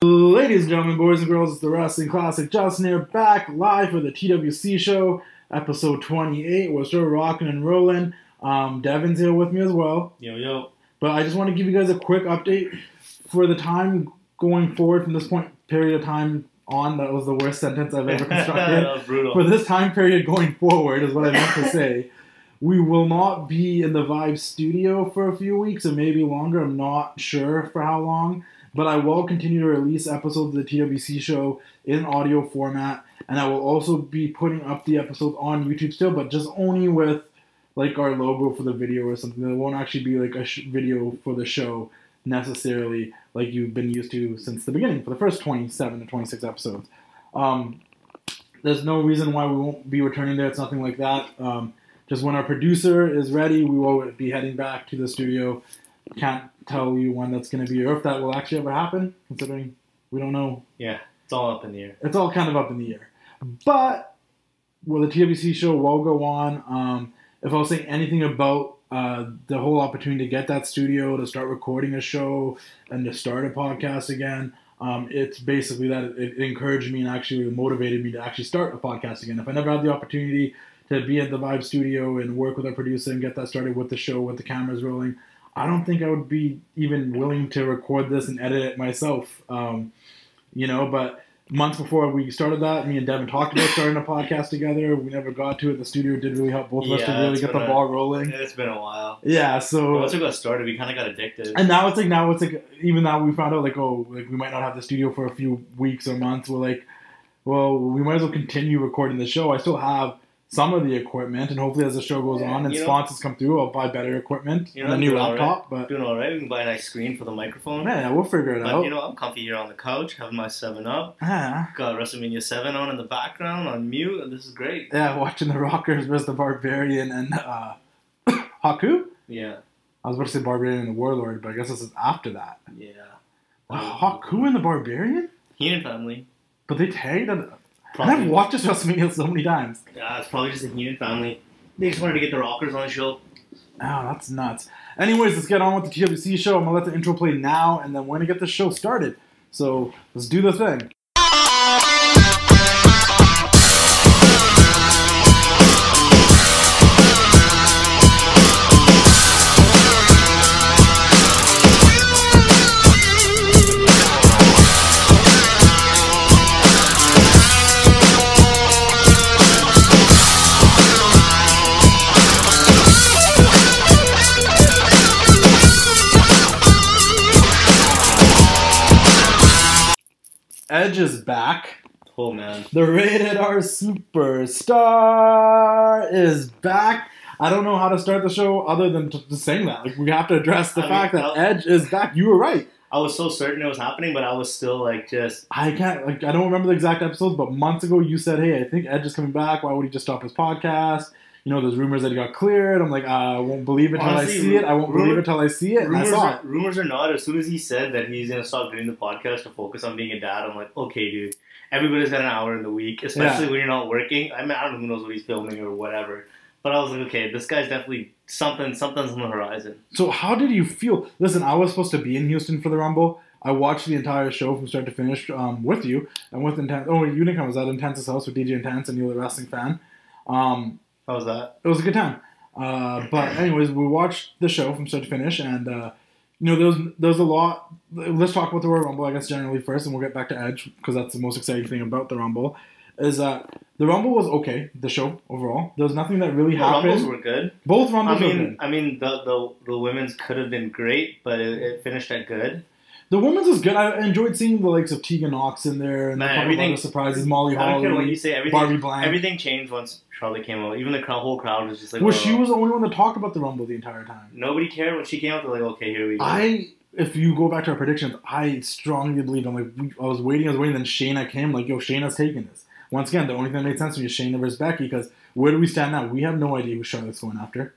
Ladies and gentlemen, boys and girls, it's the Wrestling Classic Justin here, back live for the TWC Show, episode 28. We're still rocking and rolling. Devon's here with me as well. Yo. But I just want to give you guys a quick update for the time going forward from this period of time on. That was the worst sentence I've ever constructed. That was brutal. For this time period going forward is what I meant to say. We will not be in the Vibe studio for a few weeks or maybe longer. I'm not sure for how long. But I will continue to release episodes of the TWC Show in audio format. And I will also be putting up the episodes on YouTube still, but just only with like our logo for the video or something. There won't actually be like a video for the show necessarily like you've been used to since the beginning for the first 27 to 26 episodes. There's no reason why we won't be returning there. It's nothing like that. Just when our producer is ready, we will be heading back to the studio. Can't tell you when that's going to be or if that will actually ever happen, considering we don't know. Yeah, it's all up in the air. It's all kind of up in the air. But, well, the TWC show will go on. If I was saying anything about the whole opportunity to get that studio, to start recording a show, and to start a podcast again, it's basically that it encouraged me and actually motivated me to actually start a podcast again. If I never had the opportunity to be at the Vibe studio and work with our producer and get that started with the show, with the cameras rolling, I don't think I would be even willing to record this and edit it myself, but months before we started that, me and Devon talked about starting a podcast together. We never got to it. The studio did really help both of us to really get the ball rolling. It's been a while. Yeah, so... Once we got started, we kind of got addicted. And now it's like, even now we found out, we might not have the studio for a few weeks or months. We're like, well, we might as well continue recording the show. I still have some of the equipment, and hopefully as the show goes on and sponsors come through, I'll buy better equipment and a new laptop. But doing all right. We can buy a nice screen for the microphone. Yeah, we'll figure it out. But, I'm comfy here on the couch, having my 7-Up. Got WrestleMania 7 on in the background, on mute, and this is great. Yeah, watching the Rockers versus the Barbarian and Haku? Yeah. I was about to say Barbarian and the Warlord, but I guess this is after that. Yeah. Haku and the Barbarian? Heenan family. But they tagged on... I've watched this WrestleMania so many times. Yeah, it's probably just a Heenan family. They just wanted to get the Rockers on the show. Oh, that's nuts. Anyways, let's get on with the TWC show. I'm going to let the intro play now, and then we're going to get the show started. So, let's do the thing. Edge is back. Oh, man. The Rated R Superstar is back. I don't know how to start the show other than just saying that. We have to address the fact that Edge is back. You were right. I was so certain it was happening, but I was still I don't remember the exact episodes, but months ago you said, hey, I think Edge is coming back. Why would he just stop his podcast? There's rumors that he got cleared. I'm like, I won't believe it until I see it. I won't believe it until I see it. And I saw it. Rumors or not, as soon as he said that he's going to stop doing the podcast to focus on being a dad, I'm like, okay, dude. Everybody's got an hour in the week, especially when you're not working. I don't know who knows what he's filming or whatever. But I was like, okay, this guy's definitely something's on the horizon. So how did you feel? Listen, I was supposed to be in Houston for the Rumble. I watched the entire show from start to finish with you. And with Intense. Oh, you didn't come. I was at Intense's house with DJ Intense and you're a wrestling fan. How was that? It was a good time. But anyways, we watched the show from start to finish, and there's a lot. Let's talk about the Royal Rumble, I guess, generally first, and we'll get back to Edge because that's the most exciting thing about the Rumble. Is that the Rumble was okay, the show overall. There was nothing that really happened. Rumbles were good. Both Rumbles were good. I mean, the women's could have been great, but it finished at good. The women's was good. I enjoyed seeing the likes of Tegan Knox in there, and the surprises, Molly Holly, I don't care what you say. Barbie Blank. Everything changed once Charlotte came out. Even the whole crowd was just like... Well, she was the only one that talked about the Rumble the entire time. Nobody cared when she came out. They're like, okay, here we go. If you go back to our predictions, I strongly believe, I was waiting, then Shayna came, like, yo, Shayna's taking this. Once again, the only thing that made sense to me is Shayna versus Becky, because where do we stand now? We have no idea who Charlotte's going after.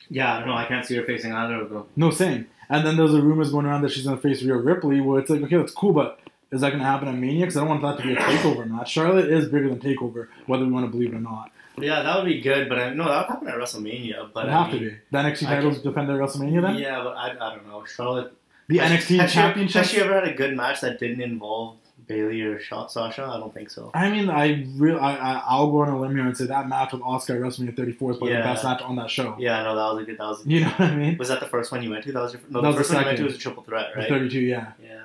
Yeah, no, I can't see her facing either of them. No, same. And then there's the rumors going around that she's going to face Rhea Ripley, where it's like, okay, that's cool, but is that going to happen at Mania? Because I don't want that to be a takeover match. Charlotte is bigger than takeover, whether we want to believe it or not. Yeah, that would be good, but that would happen at WrestleMania. But it'd have to be. The NXT titles defend at WrestleMania then? Yeah, but I don't know. Charlotte, the NXT Championship. Has she ever had a good match that didn't involve Bayley or Sasha? I don't think so. I mean, I'll go on a limb here and say that match with Asuka at WrestleMania 34 is probably the best match on that show. Yeah, no, that was a good. That was. You know what I mean? Was that the first one you went to? The first one you went to was a triple threat, right? 32, yeah. Yeah.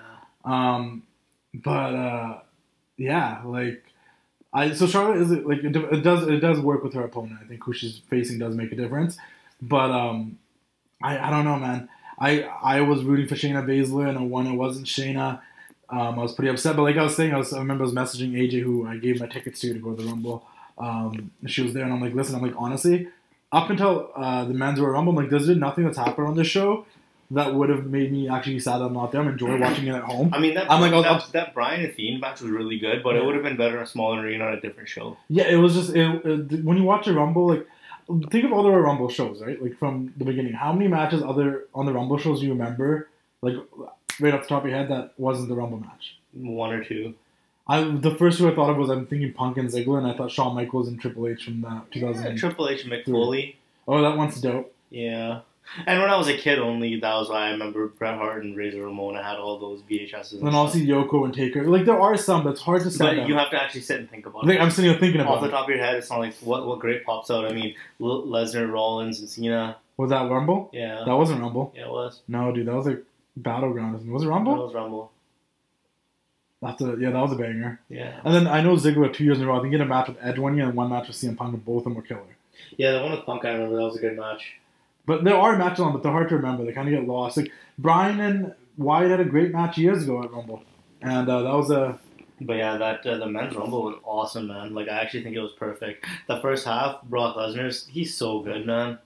Yeah, like. So Charlotte is like it does work with her opponent. I think who she's facing does make a difference, but I don't know, man. I was rooting for Shayna Baszler, and when it wasn't Shayna, I was pretty upset. But like I was saying, I remember I was messaging AJ, who I gave my tickets to go to the Rumble. She was there, and I'm like, listen, honestly, up until the men's Royal Rumble, I'm like, there's been nothing that's happened on this show that would have made me actually sad that I'm not there. I'm enjoying watching it at home. I mean, that Bryan and Fiend match was really good, but it would have been better in a smaller arena on a different show. Yeah, it was just when you watch a Rumble, like think of all the Royal Rumble shows, right? Like from the beginning, how many matches on the Rumble shows do you remember, like right off the top of your head, that wasn't the Rumble match? One or two. The first two I thought of was I'm thinking Punk and Ziggler, and I thought Shawn Michaels and Triple H from that 2000. Yeah, Triple H and Mick Foley. Oh, that one's dope. Yeah. And when I was a kid only, that was why I remember Bret Hart and Razor Ramon. I had all those VHSs. And then also Yoko and Taker. Like, there are some that's hard to say. But you have to actually sit and think about it. I'm sitting here thinking about it. Off the top of your head, it's not like what great pops out. I mean, Lesnar, Rollins, and Cena. Was that Rumble? Yeah. That wasn't Rumble. Yeah, it was. No, dude, that was like Battleground. Was it Rumble? That was Rumble. That was a banger. Yeah. And then I know Ziggler 2 years in a row. I think he had a match with Edge one year and one match with CM Punk, and both of them were killer. Yeah, the one with Punk, I remember. That was a good match. But there are matches on, but they're hard to remember. They kind of get lost. Like Bryan and Wyatt had a great match years ago at Rumble, and that was a. But yeah, the men's Rumble was awesome, man. Like I actually think it was perfect. The first half, Brock Lesnar, he's so good, man.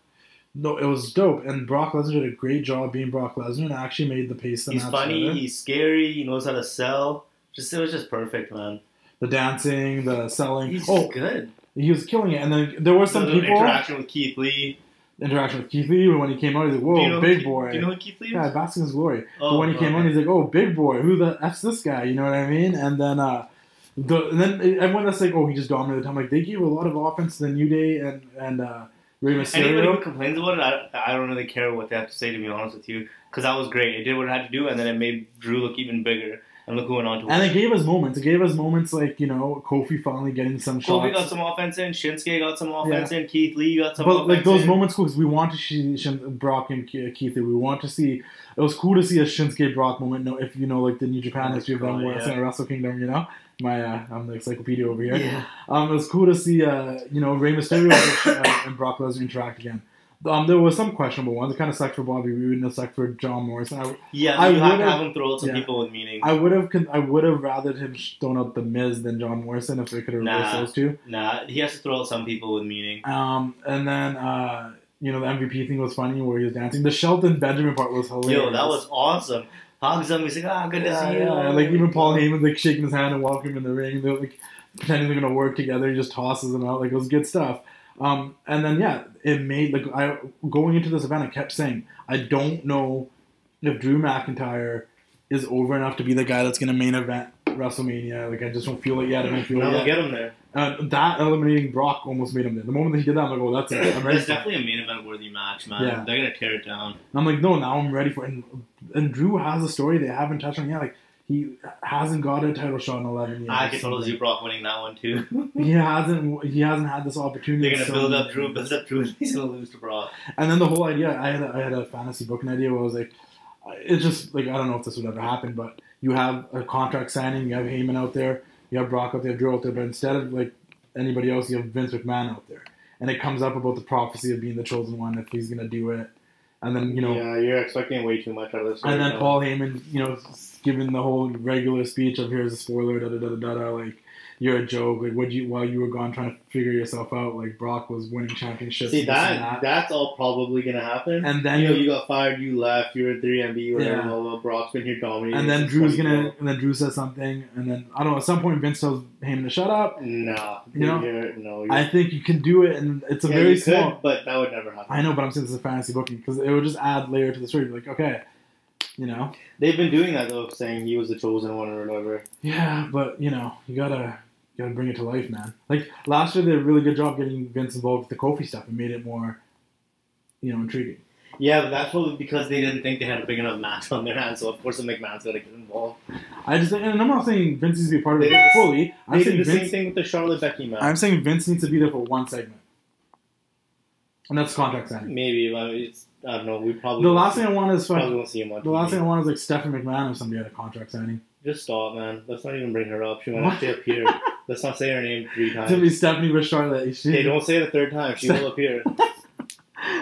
No, it was dope, and Brock Lesnar did a great job being Brock Lesnar, and actually made the pace. He's funny. Better. He's scary. He knows how to sell. It was just perfect, man. The dancing, the selling. He's good. He was killing it, and then there were some people. Interaction with Keith Lee. When he came out, he's like, whoa, big boy. Do you know who Keith Lee is? Yeah, basking his glory. But when he came on, he's like, oh, big boy. Who the F's this guy? You know what I mean? And then everyone that's like, oh, he just dominated the time. Like, they gave a lot of offense to the New Day and Rey Mysterio. Anybody who complains about it, I don't really care what they have to say, to be honest with you. Because that was great. It did what it had to do, and then it made Drew look even bigger. And look who went on to win. And it gave us moments. It gave us moments like, Kofi finally getting some shots. Kofi got some offense in. Shinsuke got some offense in. Keith Lee got some offense in. But, like, those moments cool because we want to see Brock and Keith Lee. We want to see... It was cool to see a Shinsuke Brock moment, if you know, like, the New Japan history of them where it's in a Wrestle Kingdom, I'm the encyclopedia over here. Yeah. It was cool to see, Rey Mysterio and Brock Lesnar interact again. There was some questionable ones. It kind of sucked for Bobby Roode and it sucked for John Morrison. You have to have him throw out some people with meaning. I would have rather him thrown out The Miz than John Morrison if they could have reversed those two. Nah, he has to throw out some people with meaning. And then the MVP thing was funny where he was dancing. The Shelton Benjamin part was hilarious. Yo, that was awesome. Hugs him. He's like, good to see you. Yeah. Like even Paul Heyman's like shaking his hand and welcoming him in the ring. They're like pretending they're gonna work together. He just tosses him out. Like it was good stuff. And then it made going into this event, I kept saying I don't know if Drew McIntyre is over enough to be the guy that's going to main event WrestleMania. Like I just don't feel it yet. I don't feel it yet. Get him there. That eliminating Brock almost made him there. The moment that he did that, I'm like, oh, that's it. I'm ready. It's definitely a main event worthy match, man. Yeah. They're gonna tear it down. And I'm like, no, now I'm ready for it. And Drew has a story they haven't touched on yet. Like he hasn't got a title shot in 11 years. I can totally see Brock winning that one too. He hasn't had this opportunity. They're gonna build up Drew, and he's gonna lose to Brock. And then the whole idea, I had a fantasy booking idea where I was like, it's just like I don't know if this would ever happen, but you have a contract signing, you have Heyman out there, you have Brock out there, Drew out there, but instead of like anybody else, you have Vince McMahon out there, and it comes up about the prophecy of being the chosen one if he's gonna do it. And then, yeah, you're expecting way too much out of this. And then Paul Heyman, giving the whole regular speech of here's a spoiler, like you're a joke. Like while you were gone trying to figure yourself out, like Brock was winning championships. See that's all probably gonna happen. And then you got fired, you left, you were 3MB, whatever. Brock's been here dominating. And then Drew says something, and then I don't know. At some point, Vince tells Heyman to shut up. No, I think you can do it, and it's a very small. But that would never happen. I know, but I'm saying this is a fantasy booking because it would just add layer to the story. Like, okay. They've been doing that though, saying he was the chosen one or whatever. Yeah, but you gotta bring it to life, man. Like last year, they did a really good job getting Vince involved with the Kofi stuff and made it more, intriguing. Yeah, but that's probably because they didn't think they had a big enough match on their hands, so of course the McMahon's got to get involved. And I'm not saying Vince needs to be part of it fully. They did the same thing with the Charlotte Becky match. I'm saying Vince needs to be there for one segment. And that's contract signing. Maybe, but I don't know. We probably the last thing I want is won't see him on the last thing I want is like Stephanie McMahon or somebody at a contract signing. Just stop, man. Let's not even bring her up. She won't actually appear. Let's not say her name 3 times. It's gonna be Stephanie with Charlotte. Hey, don't say it a third time. She will appear.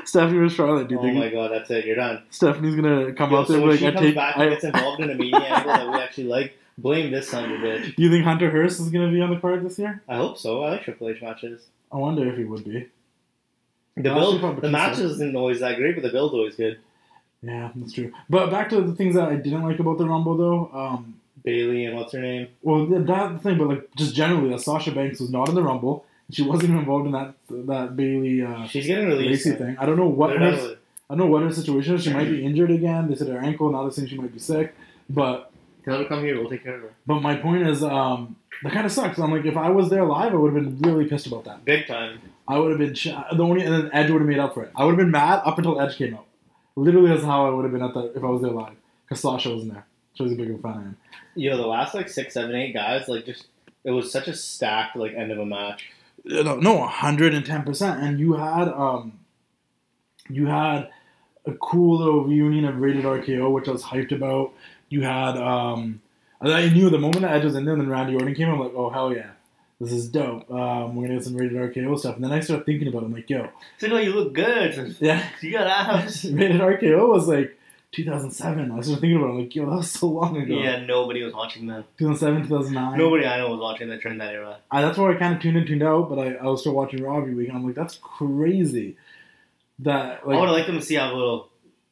Stephanie with Charlotte, dude. Oh my god, that's it. You're done. Stephanie's gonna come out there so like, she comes back and gets involved in a media angle that we actually like. Blame this son of a bitch. Do you think Hunter Hearst is gonna be on the card this year? I hope so. I like Triple H matches. I wonder if he would be. The match isn't always that great, but the build's always good. Yeah, that's true. But back to the things that I didn't like about the Rumble, though. Bailey and what's her name? Well, that thing, but like just generally, that Sasha Banks was not in the Rumble. She wasn't even involved in that Bailey. She's getting released. Lacey thing. I don't know what her situation is. She might be injured again. They said her ankle. Now they're saying she might be sick. But tell her to come here. We'll take care of her. But my point is, that kind of sucks. I'm like, if I was there live, I would have been really pissed about that. Big time. I would have been and then Edge would have made up for it. I would have been mad up until Edge came out. Literally, that's how I would have been if I was there live. Because Sasha wasn't there. She was a big fan of him. The last 6, 7, 8 guys, it was such a stacked end of a match. No, 110%. And you had a cool little reunion of Rated RKO, which I was hyped about. You had I knew the moment that Edge was in there and then Randy Orton came, I'm like, oh hell yeah. This is dope. We're gonna get some Rated RKO stuff. And then I started thinking about it. I'm like, yo. So you look good. Yeah. You got abs. Rated RKO was 2007. I started thinking about it. I'm like, yo, that was so long ago. Yeah, nobody was watching that. 2007, 2009. Nobody I know was watching that during that era. That's where I kind of tuned in, tuned out, but I was still watching Raw every week. And I'm like, that's crazy. That I would have liked them to see a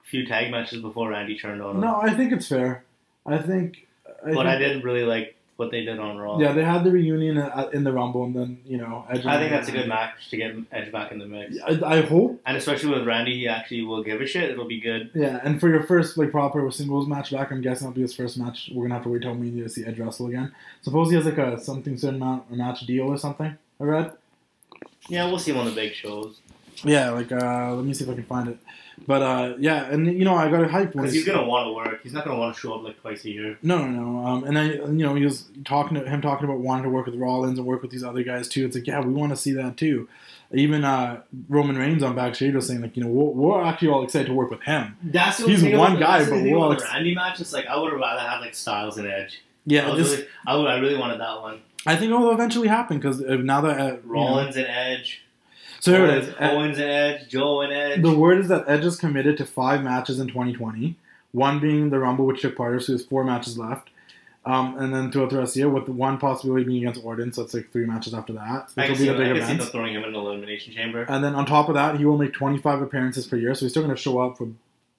few tag matches before Randy turned on them. No, I think it's fair. I didn't really like what they did on Raw. Yeah, they had the reunion in the Rumble, and then Edge. I think that's a good match to get Edge back in the mix. I hope, and especially with Randy, he actually will give a shit. It'll be good. Yeah, and for your first proper singles match back, I'm guessing it'll be his first match. We're gonna have to wait till Mania to see Edge wrestle again. Suppose he has a certain match deal or something. I read. Yeah, we'll see him on the big shows. Yeah, let me see if I can find it. But yeah, and I got a hype because he's gonna want to work. He's not gonna want to show up twice a year. No. And then he was talking about wanting to work with Rollins and work with these other guys too. It's like, yeah, we want to see that too. Even Roman Reigns on backstage was saying we're actually all excited to work with him. That's the he's one guy, but we're all Randy match. It's I would have rather had Styles and Edge. Yeah, I really wanted that one. I think it will eventually happen because now that Rollins and Edge. So here it is. Owens and Edge, Joe and Edge. The word is that Edge is committed to 5 matches in 2020. One being the Rumble, which took part of, so there's 4 matches left. And then throughout the rest of the year, with one possibility being against Orton, so it's 3 matches after that. I can see them throwing him in the Elimination Chamber. And then on top of that, he will make 25 appearances per year, so he's still going to show up for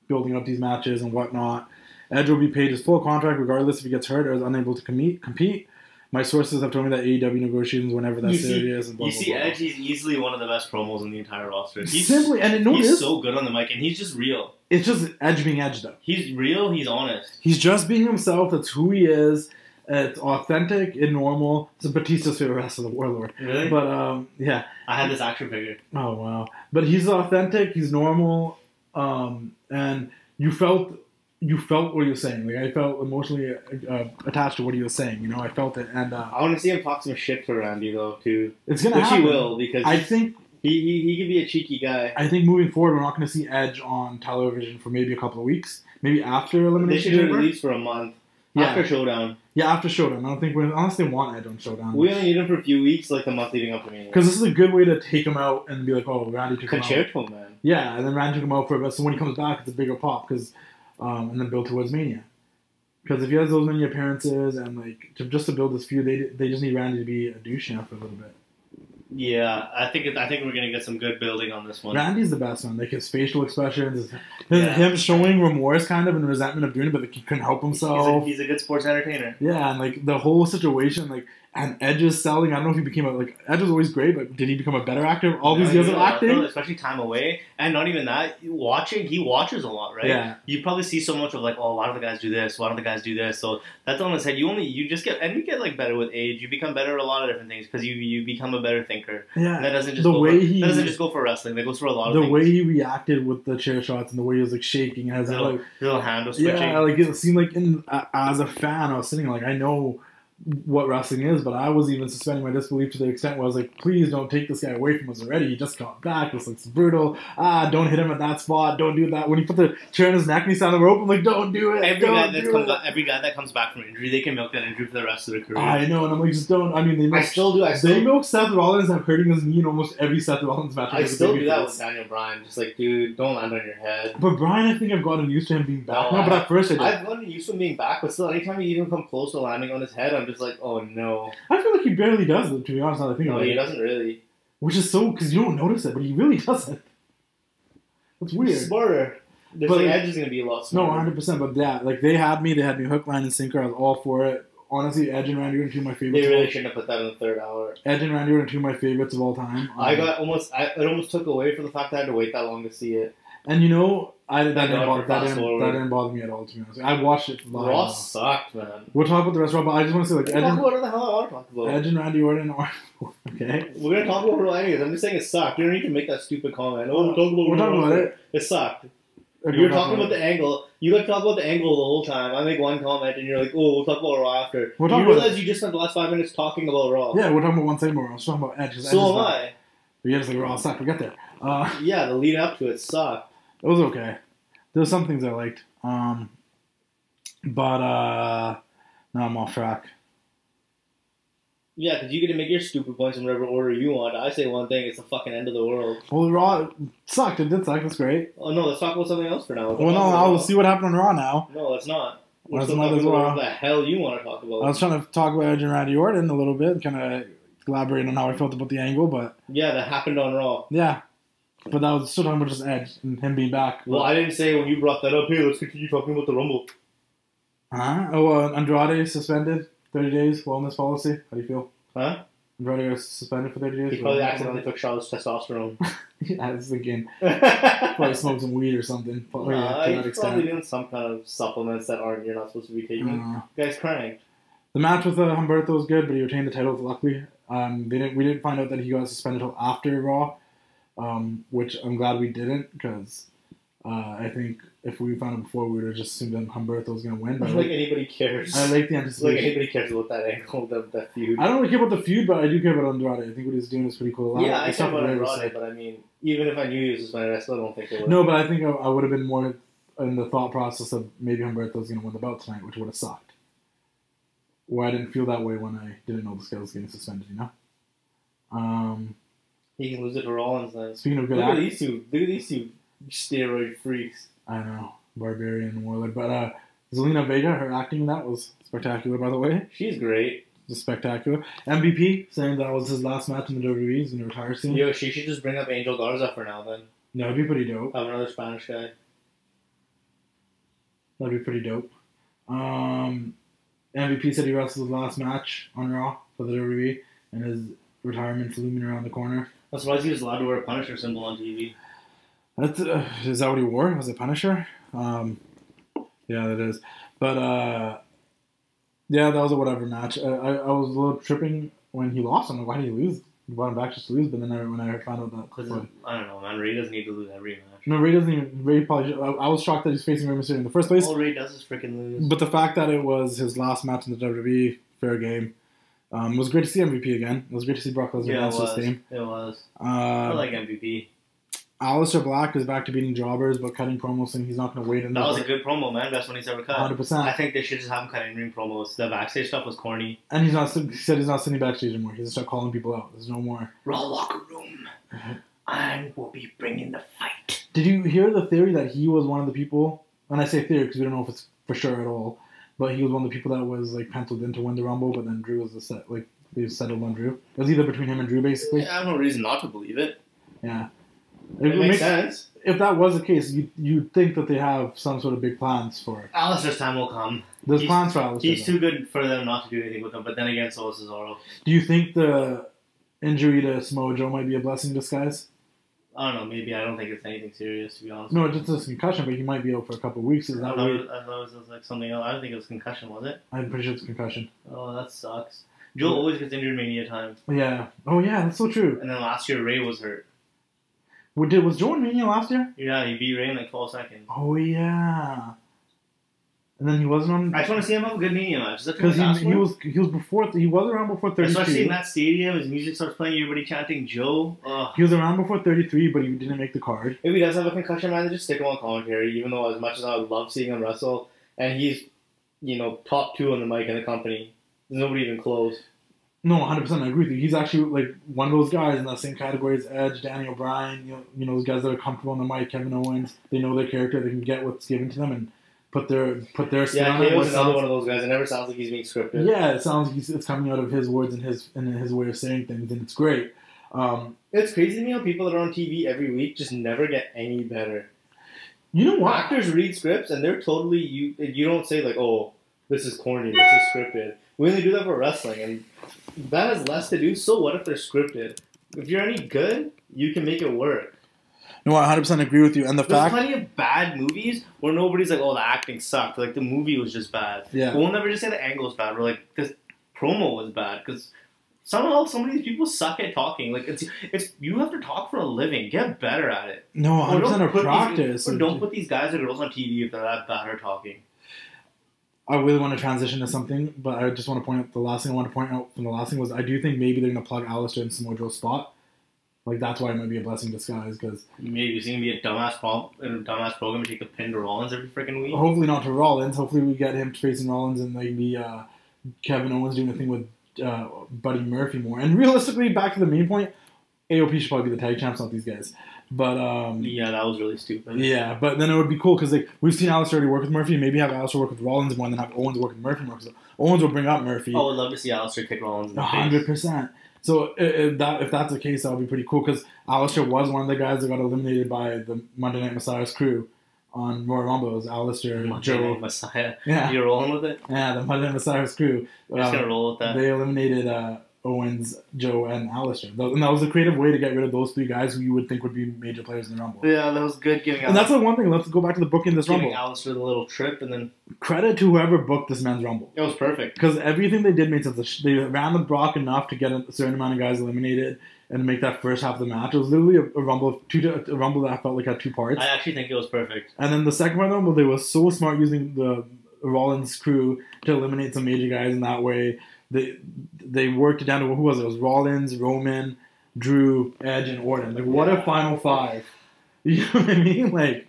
building up these matches and whatnot. Edge will be paid his full contract regardless if he gets hurt or is unable to compete. My sources have told me that AEW negotiations whenever that's serious. And blah, blah, blah. Edge, he's easily one of the best promos in the entire roster. He's so good on the mic, and he's just real. It's just Edge being Edge, though. He's real. He's honest. He's just being himself. That's who he is. It's authentic and normal. It's Batista's favorite wrestler, the Warlord. Really? But, yeah. I had this action figure. Oh, wow. But he's authentic. He's normal. And you felt what he was saying. I felt emotionally attached to what he was saying. I felt it, and I want to see him talk some shit for Randy though too. It's gonna happen. Which he will, because I think he could be a cheeky guy. I think moving forward, we're not going to see Edge on television for maybe a couple of weeks, maybe after Elimination Chamber. They should do it at least for a month. Yeah. After Showdown. Yeah, after Showdown. I don't think unless they want Edge on Showdown. We only need him for a few weeks, the month leading up to Mania. Because this is a good way to take him out and be like, oh, Randy took him out. Concerto, man. Yeah, and then Randy took him out for a bit. So when he comes back, it's a bigger pop because. And then build towards Mania. Because if he has those many appearances and just to build this feud, they just need Randy to be a douche now for a little bit. Yeah, I think we're gonna get some good building on this one. Randy's the best one. His facial expressions, him showing remorse kind of and resentment of doing it, but he couldn't help himself. He's a good sports entertainer. Yeah, and the whole situation, and Edge is selling. I don't know if he became Edge was always great, but did he become a better actor all these years of acting? Especially time away, and not even that. He watches a lot, right? Yeah. You probably see so much of why don't the guys do this? Why don't the guys do this? So that's on his head. You get better with age. You become better at a lot of different things because you become a better thinker. thinker. Yeah, And that doesn't just that doesn't just go for wrestling. That goes for a lot of things. The way he reacted with the chair shots and the way he was like shaking and his little hand was switching. Yeah, like it seemed like as a fan, I was sitting like, I know what wrestling is, but I was even suspending my disbelief to the extent where I was like, please don't take this guy away from us already. He just got back. This looks brutal. Don't hit him at that spot. Don't do that. When he put the chair in his neck and he sat on the rope, I'm like, don't do it. Every guy that comes back from injury, they can milk that injury for the rest of their career. I know, and I'm like, just don't. I mean, they milk Seth Rollins and hurting his knee in almost every Seth Rollins match. I still do that with Daniel Bryan. Just like, dude, don't land on your head. But Bryan, I think I've gotten used to him being back. No, but at first I did. I've gotten used to him being back, but still, anytime he even come close to landing on his head, I'm just like, oh no. I feel like he barely does it, to be honest. Now that I think about it. No, he doesn't really. Which is so, because you don't notice it, but he really doesn't. That's weird. He's smarter. The edge is going to be a lot smarter. No, 100%. But yeah, like they had me hook, line, and sinker. I was all for it. Honestly, Edge and Randy were two of my favorites. They really shouldn't have put that in the third hour. Edge and Randy were two of my favorites of all time. It almost took away from the fact that I had to wait that long to see it. And you know, that didn't bother me at all, to be honest. I watched it live. Raw sucked, man. We'll talk about the rest of Raw, but I just want to say, like, Edge and whatever the hell I want to talk about. Edge and Randy Orton are okay. We're gonna talk about Raw anyways. I'm just saying it sucked. You don't need to make that stupid comment. We're talking about it. It sucked. Okay, you were talking about the angle. You got to talk about the angle the whole time. I make one comment and you're like, oh, we'll talk about Raw after. You realize you just spent the last 5 minutes talking about Raw. Yeah, we're talking about one thing more. I was talking about Edge. So am I. But yeah, just like Raw sucked. We got there. Yeah, the lead up to it sucked. It was okay. There were some things I liked. But now I'm off track. Yeah, because you get to make your stupid points in whatever order you want. I say one thing, it's the fucking end of the world. Well, Raw sucked. It did suck. That's great. Oh, no, let's talk about something else for now. Well, no, I'll see what happened on Raw now. No, let's not. Let's talk about what the hell you want to talk about. I was trying to talk about Edge and Randy Orton a little bit, kind of elaborate on how I felt about the angle, but... Yeah, that happened on Raw. Yeah. But that was still talking about just Edge and him being back. Well, I didn't say when you brought that up, hey, let's continue talking about the Rumble. Huh? Oh, Andrade suspended 30 days wellness policy. How do you feel? Huh? Andrade was suspended for 30 days. He probably accidentally took shots of testosterone. Yeah, I was thinking. Probably smoked some weed or something. He's probably doing some kind of supplements that you're not supposed to be taking. Guy's cranked. The match with Humberto was good, but he retained the title, luckily. We didn't find out that he got suspended until after Raw. Which I'm glad we didn't, because I think if we found it before, we would have just assumed that Humberto was going to win. But like anybody cares. I like the anticipation. Like anybody cares about that angle, that feud. I don't really care about the feud, but I do care about Andrade. I think what he's doing is pretty cool. Yeah, I care about Andrade, but I mean, even if I knew he was suspended, I still don't think it would. No, but I think I would have been more in the thought process of maybe Humberto was going to win the belt tonight, which would have sucked. Where I didn't feel that way when I didn't know this guy was getting suspended, you know? He can lose it to Rollins then. Speaking of good Look at these two steroid freaks. I know. Barbarian and Warlord. But Zelina Vega, her acting in that was spectacular, by the way. She's great. Just spectacular. MVP, saying that was his last match in the WWE. He's going to retire soon. Yo, she should just bring up Angel Garza for now then. That would be pretty dope. Have another Spanish guy. That'd be pretty dope. MVP said he wrestled his last match on Raw for the WWE, and his retirement's looming around the corner. I'm surprised he was allowed to wear a Punisher symbol on TV. That's is that what he wore? Was it Punisher? Yeah, that is. But yeah, that was a whatever match. I was a little tripping when he lost. I'm like, why did he lose? He brought him back just to lose. But then when I found out that, I don't know, man. Ray doesn't need to lose every match. No, Ray doesn't even. Ray probably. I was shocked that he's facing Rey Mysterio in the first place. All Ray does is freaking lose. But the fact that it was his last match in the WWE, fair game. It was great to see MVP again. It was great to see Brock Lesnar dance his theme. It was. I like MVP. Aleister Black is back to beating jobbers, but cutting promos, saying he's not going to wait. That was a good promo, man. Best one he's ever cut. 100%. I think they should just have him cut in-ring promos. The backstage stuff was corny. And he said he's not sitting backstage anymore. He's going to start calling people out. There's no more. Raw locker room. I will be bringing the fight. Did you hear the theory that he was one of the people, and I say theory because we don't know if it's for sure at all, but he was one of the people that was like penciled in to win the Rumble, but then Drew was the set, like they settled on Drew. It was either between him and Drew, basically. Yeah, I have no reason not to believe it. Yeah. It makes sense. If that was the case, you'd think that they have some sort of big plans for it. Aleister's time will come. There's plans for Aleister. He's too good for them not to do anything with him, but then again, so is Cesaro. Do you think the injury to Samoa Joe might be a blessing in disguise? I don't know, maybe. I don't think it's anything serious, to be honest. No, it's just a concussion, but he might be out for a couple of weeks. Is that I thought it was like something else. I don't think it was concussion, was it? I'm pretty sure it's concussion. Oh, that sucks. Joe always gets injured Mania time. Yeah. Oh yeah, that's so true. And then last year Ray was hurt. Was Joe in Mania last year? Yeah, he beat Ray in like 12 seconds. Oh yeah. And then he wasn't on. I just want to see him have a good Mania match. Because he was around before 33. Especially in that stadium, his music starts playing, everybody chanting Joe. Ugh. He was around before 33, but he didn't make the card. If he does have a concussion, man, just stick him on commentary. Even though as much as I would love seeing him wrestle, and he's top 2 on the mic in the company, there's nobody even close. No, 100%. I agree with you. He's actually like one of those guys in that same category as Edge, Danny O'Brien. You know those guys that are comfortable on the mic. Kevin Owens. They know their character. They can get what's given to them and put their spin on it. KO's another one of those guys. It never sounds like he's being scripted. Yeah, it sounds like it's coming out of his words and his way of saying things, and it's great. It's crazy to me how people that are on TV every week just never get any better. You know what? Actors read scripts and they're totally you don't say like, oh, this is corny, this is scripted. We only do that for wrestling, and that has less to do. So what if they're scripted? If you're any good, you can make it work. No, I 100% agree with you. And There's plenty of bad movies where nobody's like, oh, the acting sucked. Like, the movie was just bad. Yeah. But we'll never just say the angle was bad. We're like, this promo was bad. Because somehow some of these people suck at talking. Like, it's you have to talk for a living. Get better at it. No, 100% of practice. Don't put these guys or girls on TV if they're that bad at talking. I really want to transition to something, but I just want to point out the last thing I want to point out from the last thing was I do think maybe they're going to plug Alistair in Samoa Joe's spot. Like, that's why it might be a blessing in disguise, because... Maybe it's going to be a dumbass program to take the pin to Rollins every freaking week. Hopefully not to Rollins. Hopefully we get him facing Rollins and maybe Kevin Owens doing a thing with Buddy Murphy more. And realistically, back to the main point, AOP should probably be the tag champs, not these guys. But yeah, that was really stupid. Yeah, but then it would be cool because like we've seen Alistair already work with Murphy. Maybe have Alistair work with Rollins more, and then have Owens work with Murphy more. Because Owens will bring up Murphy. I would love to see Alistair kick Rollins in the 100%. So if that's the case, that would be pretty cool because Alistair was one of the guys that got eliminated by the Monday Night Messiah's crew on Royal Rumble. It was Alistair, Monday Joe, Night Messiah. Yeah, you're rolling with it. Yeah, the Monday Night Messiah's crew. You're just gonna roll with that. They eliminated Owens, Joe, and Alistair. And that was a creative way to get rid of those 3 guys who you would think would be major players in the Rumble. Yeah, that was good. And that's the one thing. Let's go back to the booking this Rumble. Giving Alistair the little trip and then... Credit to whoever booked this men's Rumble. It was perfect. Because everything they did made sense. They ran the Brock enough to get a certain amount of guys eliminated and make that first half of the match. It was literally a Rumble that I felt like had 2 parts. I actually think it was perfect. And then the second part of the Rumble, they were so smart using the Rollins crew to eliminate some major guys in that way. They worked it down to, who was it? It was Rollins, Roman, Drew, Edge, and Orton. Like, what a final 5. You know what I mean? Like,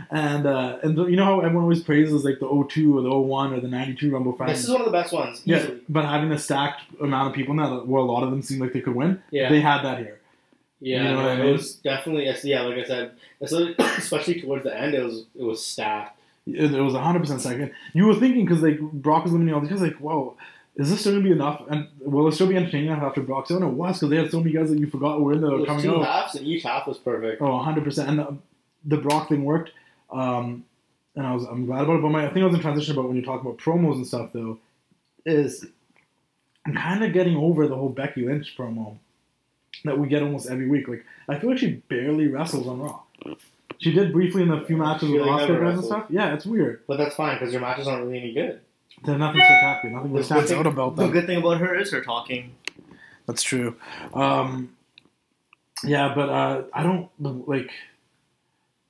and you know how everyone always praises like the 02 or the 01 or the 92 Rumble final? This is one of the best ones, easily. Yeah, but having a stacked amount of people now, where a lot of them seemed like they could win, they had that here. Yeah, you know what I mean? It was definitely, like I said, especially towards the end, it was stacked. It was 100% second. You were thinking, because like Brock was eliminating all these guys, like, whoa, is this still going to be enough? And will it still be entertaining enough after Brock's on? It was, because they had so many guys that you forgot were in there coming out. 2 halves, and each half was perfect. Oh, 100%. And the Brock thing worked. And I'm glad about it. But I think I was in transition about when you talk about promos and stuff, though, is I'm kind of getting over the whole Becky Lynch promo that we get almost every week. Like, I feel like she barely wrestles on Raw. She did briefly in a few matches with Oscar guys and stuff. Yeah, it's weird. But that's fine, because your matches aren't really any good. There's nothing spectacular. Nothing that stands out about them. The good thing about her is her talking. That's true. Yeah, but I don't, like,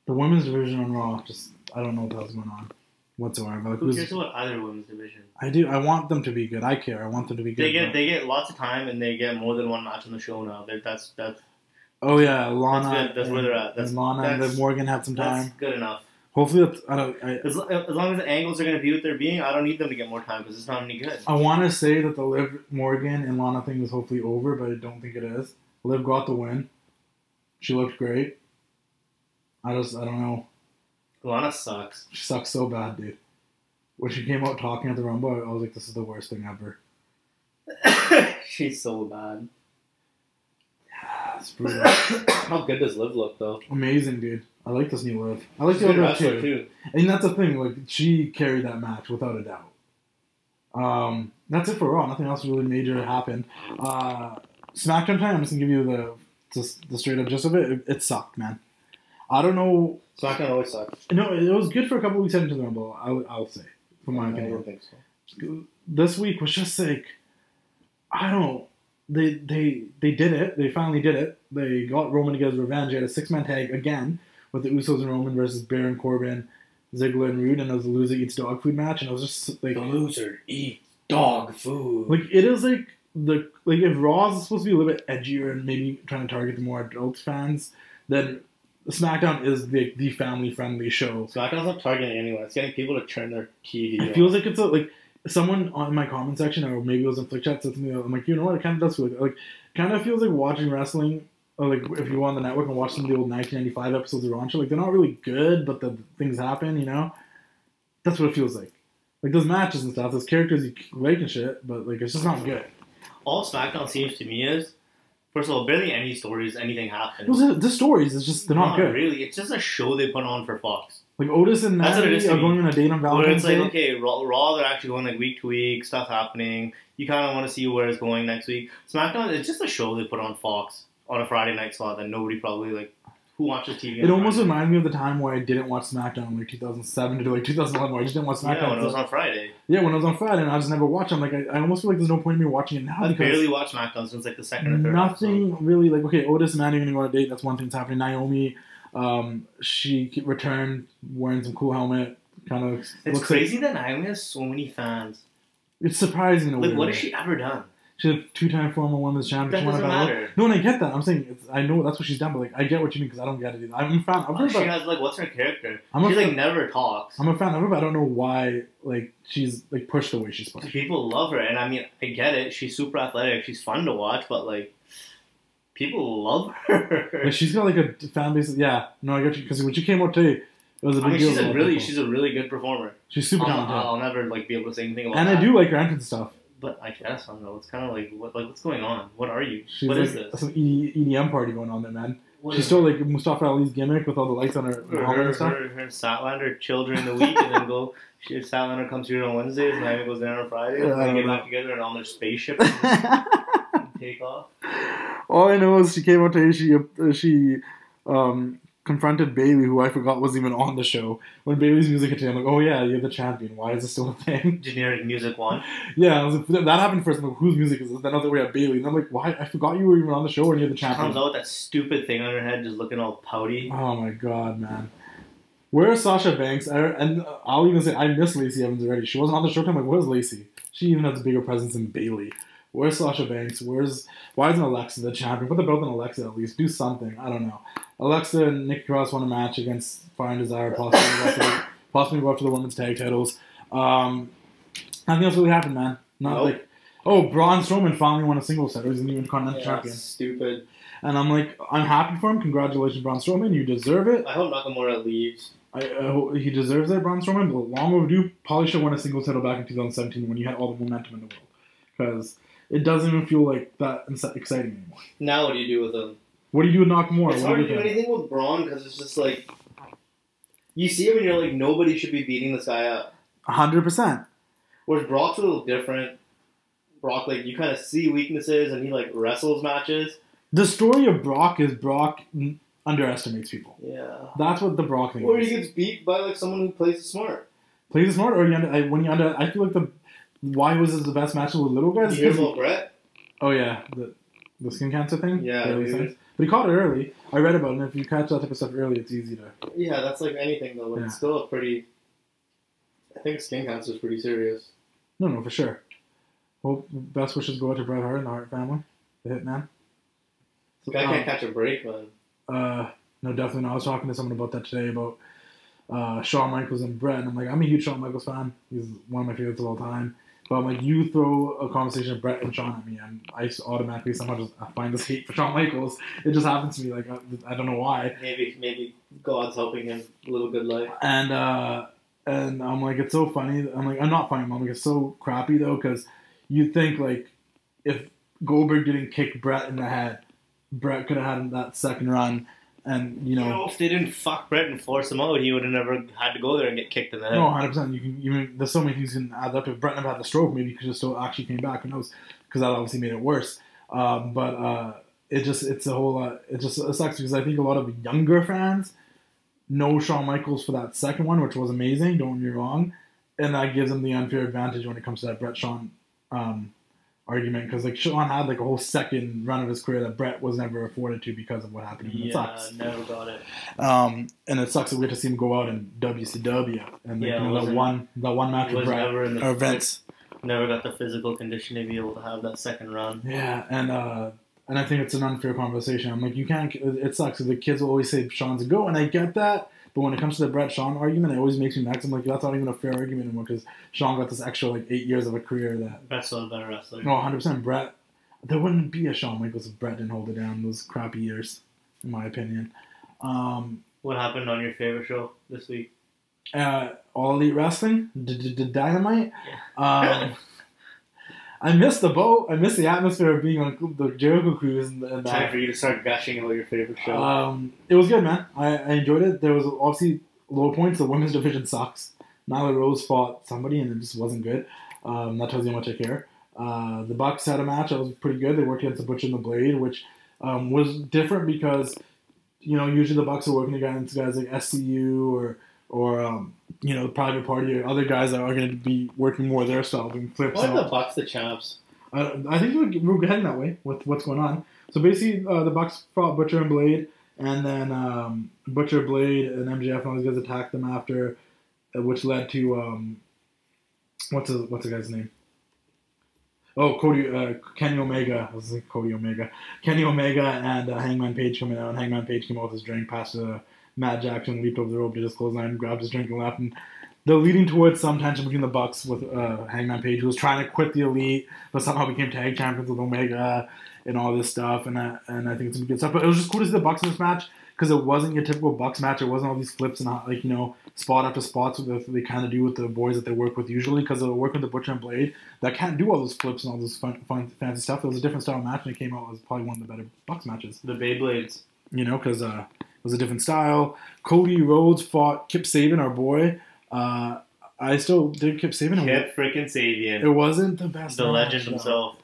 the women's division on Raw, just, I don't know what the hell's going on whatsoever. Like, who cares about either women's division? I do. I want them to be good. I care. I want them to be good. They get lots of time, and they get more than one match on the show now. That's oh, yeah, Lana. That's where they're at. Lana and Liv Morgan have some time. That's good enough. Hopefully, that's, as long as the angles are going to be what they're being, I don't need them to get more time because it's not any good. I want to say that the Liv Morgan and Lana thing is hopefully over, but I don't think it is. Liv got the win. She looked great. I don't know. Lana sucks. She sucks so bad, dude. When she came out talking at the Rumble, I was like, this is the worst thing ever. She's so bad. Yeah, it's brutal. How good does Liv look, though? Amazing, dude. I like this new Liv. I like the other too. And that's the thing. Like, she carried that match without a doubt. That's it for Raw. Nothing else really major happened. SmackDown time. I'm just gonna give you the straight up gist of it. It sucked, man. I don't know. SmackDown always sucks. No, it was good for a couple weeks into the Rumble. I'll say, from my opinion. I don't think so. This week was just like, I don't. They did it. They finally did it. They got Roman to get his revenge. They had a 6-man tag again with the Usos and Roman versus Baron Corbin, Ziggler and Rude, and it was a loser eats dog food match. And it was just like the loser eats dog food. Like it is like if Raw is supposed to be a little bit edgier and maybe trying to target the more adult fans, then SmackDown is the family friendly show. SmackDown's not targeting anyone. It's getting people to turn their TV on. It feels like it's like someone on my comment section, or maybe it was in Flick Chat, said something. I'm like, you know what? It kind of does feel like kind of feels like watching wrestling. Or like if you go on the network and watch some of the old 1995 episodes of Raw, like they're not really good, but the things happen. That's what it feels like. Like those matches and stuff, those characters you like and shit, but like it's just not good. All SmackDown seems to me is, first of all, barely any stories, anything happens. The stories, it's just they're not good. Really, it's just a show they put on for Fox. Like Otis and Natty are going on a date on Valentine's Day. Where it's like, okay, Raw, they're actually going like week to week, stuff happening. You kind of want to see where it's going next week. SmackDown, it's just a show they put on Fox on a Friday night slot that nobody probably like. Who watches TV? It almost reminded me of the time where I didn't watch SmackDown in like 2007 to like 2011, where I just didn't watch SmackDown. Yeah, when it was on Friday. Yeah, when it was on Friday, and I just never watched it. I'm like, I almost feel like there's no point in me watching it now. I barely watched SmackDown since like the second or third. Nothing episode. Really like, okay, Otis and Mandy are going to go on a date. That's one thing that's happening. Naomi, she returned wearing some cool helmet. Kind of. It's crazy that Naomi has so many fans. It's surprising. Like, what has she ever done? She's a 2-time former women's champion. That doesn't matter. No, and I get that. I'm saying, I know that's what she's done, but like, I get what you mean because I don't get it either. I'm a fan. She has like, what's her character? She like never talks. I'm a fan of her, but I don't know why like she's like pushed the way she's pushed. People love her, and I mean, I get it. She's super athletic. She's fun to watch, but like, people love her. Like, she's got like a fan base. Yeah, no, I get you because when she came out today, it was a big deal. She's a really good performer. She's super talented. I'll never like be able to say anything about that. And I do like her entrance stuff. But I guess I don't know. It's kind of like what's going on? What are you? She's what like, is this? Some EDM party going on there, man. She's still like Mustafa Ali's gimmick with all the lights on her helmet and stuff. Her Statlander chill during the week and then go. Statlander comes here on Wednesdays and Naomi goes there on Friday. And they get back together and on their spaceship and take off. All I know is she came out today. She confronted Bayley, who I forgot was even on the show. When Bayley's music hit, I'm like, oh yeah, you're the champion. Why is this still a thing? Generic music one. Yeah, I was like, that happened first. I'm like, whose music is this? Then I was like, we have Bayley. And I'm like, why? I forgot you were even on the show and you're the champion. She comes out with that stupid thing on her head, just looking all pouty. Oh my god, man. Where's Sasha Banks? And I'll even say, I miss Lacey Evans already. She wasn't on the show. I'm like, where's Lacey? She even has a bigger presence than Bayley. Where's Sasha Banks? Why isn't Alexa the champion? Put the belt on Alexa at least. Do something. I don't know. Alexa and Nikki Cross won a match against Fire and Desire, possibly go after the women's tag titles. Nothing else really happened, man. Braun Strowman finally won a singles title. He's the new Intercontinental champion. Stupid. And I'm like, I'm happy for him. Congratulations, Braun Strowman. You deserve it. I hope Nakamura leaves. He deserves it, Braun Strowman. But long overdue. Probably should have won a singles title back in 2017 when you had all the momentum in the world. Because it doesn't even feel like that exciting anymore. Now what do you do with him? What do you do with Nakamura? It's hard to do anything with Braun because it's just like you see him and you're like, nobody should be beating this guy up. 100%. Whereas Brock's a little different. Brock, like, you kind of see weaknesses and he like wrestles matches. The story of Brock is Brock underestimates people. Yeah, that's what the Brock thing is. Or he gets beat by like someone who plays it smart. Or I feel like why was this the best match with little guys? You hear about Bret? Oh yeah, the skin cancer thing. Yeah, but he caught it early. I read about it. And if you catch that type of stuff early, it's easy to. Yeah, that's like anything though. But it's still a pretty. I think skin cancer is pretty serious. No, for sure. Well, best wishes go out to Bret Hart and the Hart family, the Hitman. So, guy can't catch a break, man. No, definitely not. I was talking to someone about that today about Shawn Michaels and Bret, and I'm like, I'm a huge Shawn Michaels fan. He's one of my favorites of all time. But I'm like, you throw a conversation of Bret and Shawn at me, and I automatically somehow just find this hate for Shawn Michaels. It just happens to me. Like, I don't know why. Maybe God's helping him live a good life. And I'm like, it's so funny. I'm like, I'm not funny. I'm like, it's so crappy though, because you think like if Goldberg didn't kick Bret in the head, Bret could have had that second run. And, if they didn't fuck Bret and force him out, he would have never had to go there and get kicked in the head. No, 100%. There's so many things you can add up to. If Bret never had the stroke, maybe he could have still actually came back. Who knows? Because that obviously made it worse. It sucks because I think a lot of younger fans know Shawn Michaels for that second one, which was amazing. Don't get me wrong, and that gives them the unfair advantage when it comes to that Bret Shawn argument because like Sean had like a whole second run of his career that Bret was never afforded to because of what happened to him. It sucks. Never got it. And it sucks that we get to see him go out in WCW and like, that one match with Bret or Vince. Never got the physical condition to be able to have that second run. Yeah, and I think it's an unfair conversation. I'm like, you can't. It sucks. The kids will always say Sean's a go, and I get that. But when it comes to the Bret Sean argument, it always makes me mad. I'm like, that's not even a fair argument anymore because Sean got this extra like 8 years of a career that. Bret's still a better wrestler. No, 100%. Bret. There wouldn't be a Shawn Michaels if Bret didn't hold it down those crappy years, in my opinion. What happened on your favorite show this week? All Elite Wrestling, Dynamite. Yeah. I missed the boat. I missed the atmosphere of being on the Jericho cruise. And time for you to start gushing about your favorite show. It was good, man. I enjoyed it. There was obviously low points. The women's division sucks. Nyla Rose fought somebody, and it just wasn't good. That tells you how much I care. The Bucks had a match that was pretty good. They worked against the Butcher and the Blade, which was different because usually the Bucks are working against guys like SCU or Private Party or other guys that are going to be working more their style, doing flips. Why are the Bucks the champs? I think we're heading that way with what's going on. So basically, the Bucks fought Butcher and Blade, and then Butcher, Blade, and MJF and all these guys attacked them after, which led to what's the guy's name? Oh, Kenny Omega. I was like Cody Omega. Kenny Omega and Hangman Page coming out, and Hangman Page came out with his drink, passed to Matt Jackson, leaped over the rope, did his clothesline, grabbed his drink and left. And they're leading towards some tension between the Bucks with Hangman Page, who was trying to quit the Elite, but somehow became tag champions with Omega and all this stuff. And I think it's some good stuff. But it was just cool to see the Bucks in this match because it wasn't your typical Bucks match. It wasn't all these flips and spot after spots that they kind of do with the boys that they work with usually because they work with the Butcher and Blade that can't do all those flips and all this fun fancy stuff. It was a different style match and it came out as probably one of the better Bucks matches. The Beyblades. Because it was a different style. Cody Rhodes fought Kip Sabian, our boy. I still did Kip Sabian. Kip freaking Sabian. It wasn't the best. The legend himself.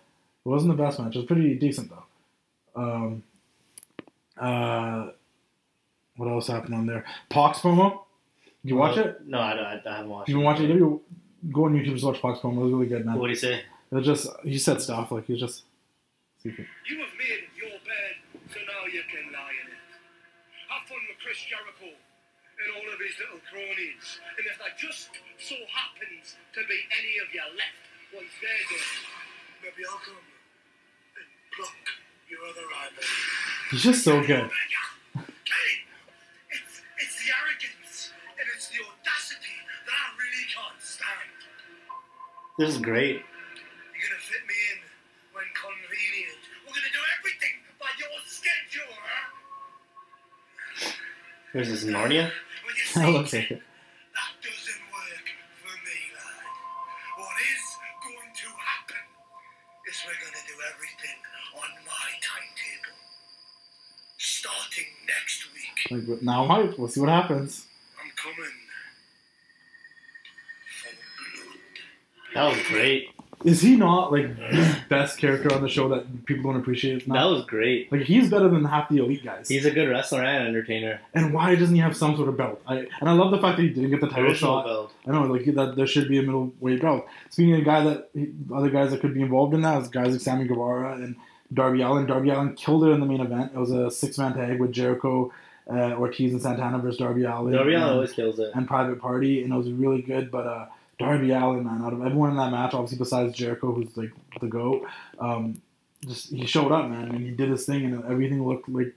It wasn't the best match. It was pretty decent though. What else happened on there? Pac's promo. Did you watch it? No, I haven't watched it. You watch it? Go on YouTube and watch Pac's promo. It was really good, man. What did he say? It was just he said stuff like he was just. You have made your bed, so now you can lie in it. Have fun with Chris Jericho and all of his little cronies. And if that just so happens to be any of you left once they're done, maybe I'll come and pluck your other eyeball. He's just so good. It's the arrogance and it's the audacity that I really can't stand. This is great. You're going to fit me in when convenient. We're going to do everything by your schedule, huh? Where's this, Narnia? When you That looks like it. that doesn't work for me, lad. What is going to happen is we're going to do everything on my timetable. Starting next week. Like now, hype. We'll see what happens. I'm coming for blood. That was great. Is he not like the best character on the show that people don't appreciate? That was great. Like he's better than half the Elite guys. He's a good wrestler and entertainer. And why doesn't he have some sort of belt? I love the fact that he didn't get the title shot. Belt. I know, like that there should be a middleweight belt. Speaking of a guy other guys that could be involved in that is guys like Sammy Guevara and Darby Allin. Darby Allin killed it in the main event. It was a 6-man tag with Jericho, Ortiz, and Santana versus Darby Allin. Darby Allin always kills it. And Private Party, and it was really good. But Darby Allin, man, out of everyone in that match, obviously besides Jericho, who's like the GOAT, just he showed up, man, and he did his thing, and everything looked like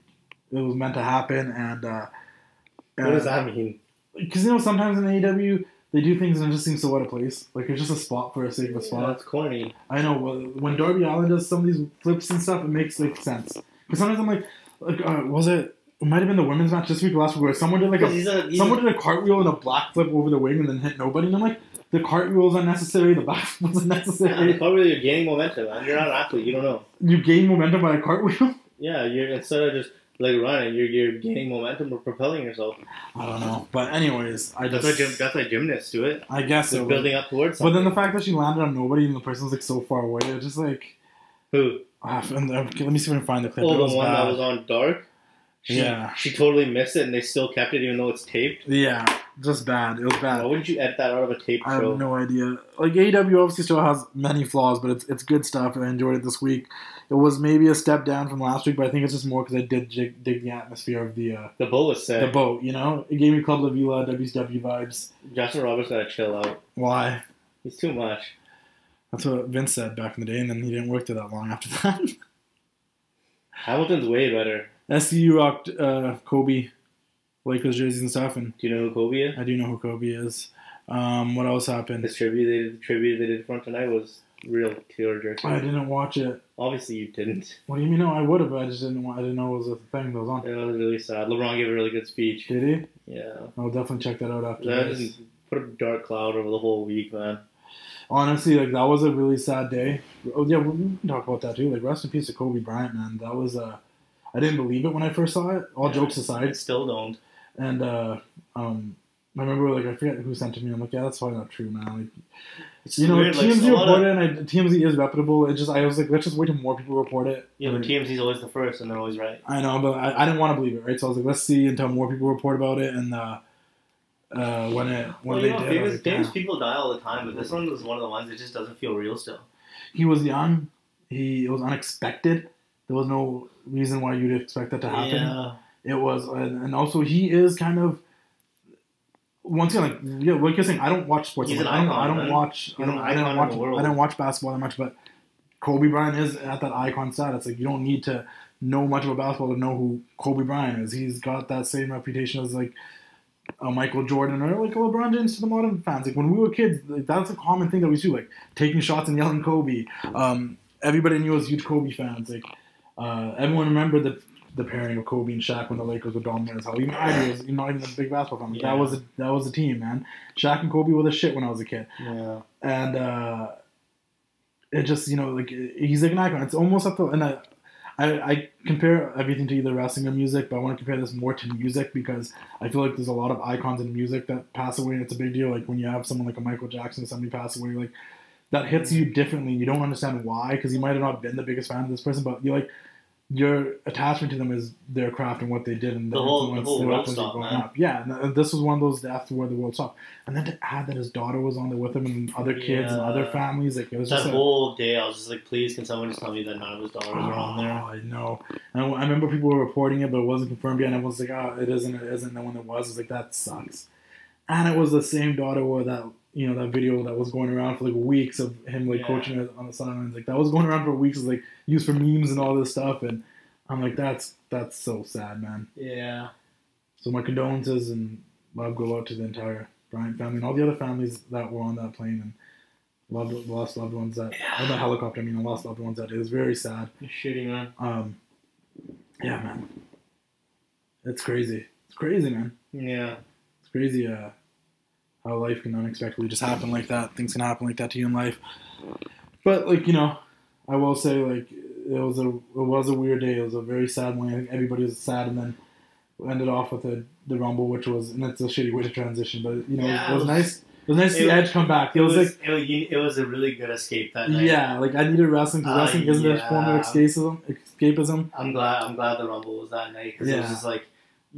it was meant to happen. And what does that mean? Because sometimes in AEW they do things and it just seems so out of place. Like it's just a spot for a sake of a spot. That's corny. I know. When Darby Allin does some of these flips and stuff, it makes like sense. Because sometimes I'm like, was it? It might have been the women's match this week or last week where someone did like someone did a cartwheel and a black flip over the wing and then hit nobody. And I'm like, the cartwheel was unnecessary. The back flip was unnecessary. The cartwheel, you're gaining momentum, man. You're not an athlete. You don't know. You gain momentum by a cartwheel. Yeah, you're instead of just like running, you're gaining momentum or propelling yourself. I don't know, but anyways, that's like gymnasts do it. I guess so. Building up towards something. But then the fact that she landed on nobody and the person's like so far away, it's just like who? Let me see if I can find the clip. Oh, the one that was on Dark. Yeah, she totally missed it, and they still kept it even though it's taped. Yeah, Just bad. It was bad. Why wouldn't you edit that out of a tape I show? have no idea. Like, AEW obviously still has many flaws, but it's good stuff, and I enjoyed it this week. It was maybe a step down from last week, but I think it's just more because I did dig the atmosphere of the boat was sick. The boat, you know? It gave me Club La Vila, WCW vibes. Justin Roberts gotta chill out. Why? He's too much. That's what Vince said back in the day, and then he didn't work there that long after that. Hamilton's way better. SCU rocked Kobe, Lakers jerseys and stuff, and Do you know who Kobe is? I do know who Kobe is. What else happened? The tribute they did front tonight was real tearjerker. I didn't watch it. Obviously you didn't. What do you mean? No, I would have, but I just didn't. I didn't know it was a thing that was on. It was really sad. LeBron gave a really good speech. Did he? Yeah. I'll definitely check that out after That this. just put a dark cloud over the whole week, man. Honestly, like, that was a really sad day. Oh yeah, we can talk about that too. Like, rest in peace to Kobe Bryant, man. That was I didn't believe it when I first saw it. All jokes aside. I still don't. And I remember, like, I forget who sent it to me. I'm like, yeah, that's probably not true, man. Like, It's you know, weird, like, TMZ reported it, and TMZ is reputable. I was like, let's just wait till more people report it. Yeah, but TMZ's always the first, and they're always right. I know, but I didn't want to believe it, right? So I was like, let's see until more people report about it, and when they did, famous people die all the time, but this one was one of the ones that just doesn't feel real still. He was young. It was unexpected. There was no reason why you'd expect that to happen. Yeah. It was, and also he is kind of. Once again, like you're saying, I don't watch sports. He's an I icon, don't watch. He's an icon in the world. I don't watch basketball that much, but Kobe Bryant is at that icon status. Like, you don't need to know much about basketball to know who Kobe Bryant is. He's got that same reputation as like a Michael Jordan or like a LeBron James to the modern fans. Like, when we were kids, like, that's a common thing that we do, like taking shots and yelling Kobe. Everybody knew us huge Kobe fans. Like, everyone remembered the pairing of Kobe and Shaq when the Lakers were dominant as hell. Even I was not even a big basketball fan. Like, Yeah. that was the team, man. Shaq and Kobe were the shit when I was a kid. Yeah. And it just, you know, like, he's like an icon. It's almost up to, and I compare everything to either wrestling or music, but I want to compare this more to music because I feel like there's a lot of icons in music that pass away, and it's a big deal. Like, when you have someone like a Michael Jackson, somebody pass away, like, that hits you differently. You don't understand why, because you might have not been the biggest fan of this person, but you're like, your attachment to them is their craft and what they did, and the whole world stopped, man. up. Yeah, and this was one of those deaths where the world stopped. And then to add that his daughter was on there with him and other kids and other families, like, it was that just whole day, I was just like, please, can someone just tell me that none of his daughters are on there? I know. And I remember people were reporting it, but it wasn't confirmed yet. And everyone's like, oh, it isn't. And then when it was, it's like, that sucks. And it was the same daughter where that, you know, that video that was going around for like weeks of him like coaching on the sidelines. Like, that was going around for weeks, like used for memes and all this stuff. And I'm like, that's so sad, man. Yeah. So my condolences and love go out to the entire Bryant family and all the other families that were on that plane and lost loved ones that on the helicopter. I mean, lost loved ones that day. It was very sad. You're shitty, man. Yeah, man. It's crazy. It's crazy, man. Yeah. It's crazy how life can unexpectedly just happen like that. Things can happen like that to you in life. But, like, you know, I will say, like, it was a weird day. It was a very sad one. I think everybody was sad, and then we ended off with the Rumble, which was, and it's a shitty way to transition, but, you know, it was nice. It was nice to see Edge come back. It was a really good escape that night. Yeah, like, I needed wrestling because wrestling isn't a form of escapism. I'm glad the Rumble was that night because it was just like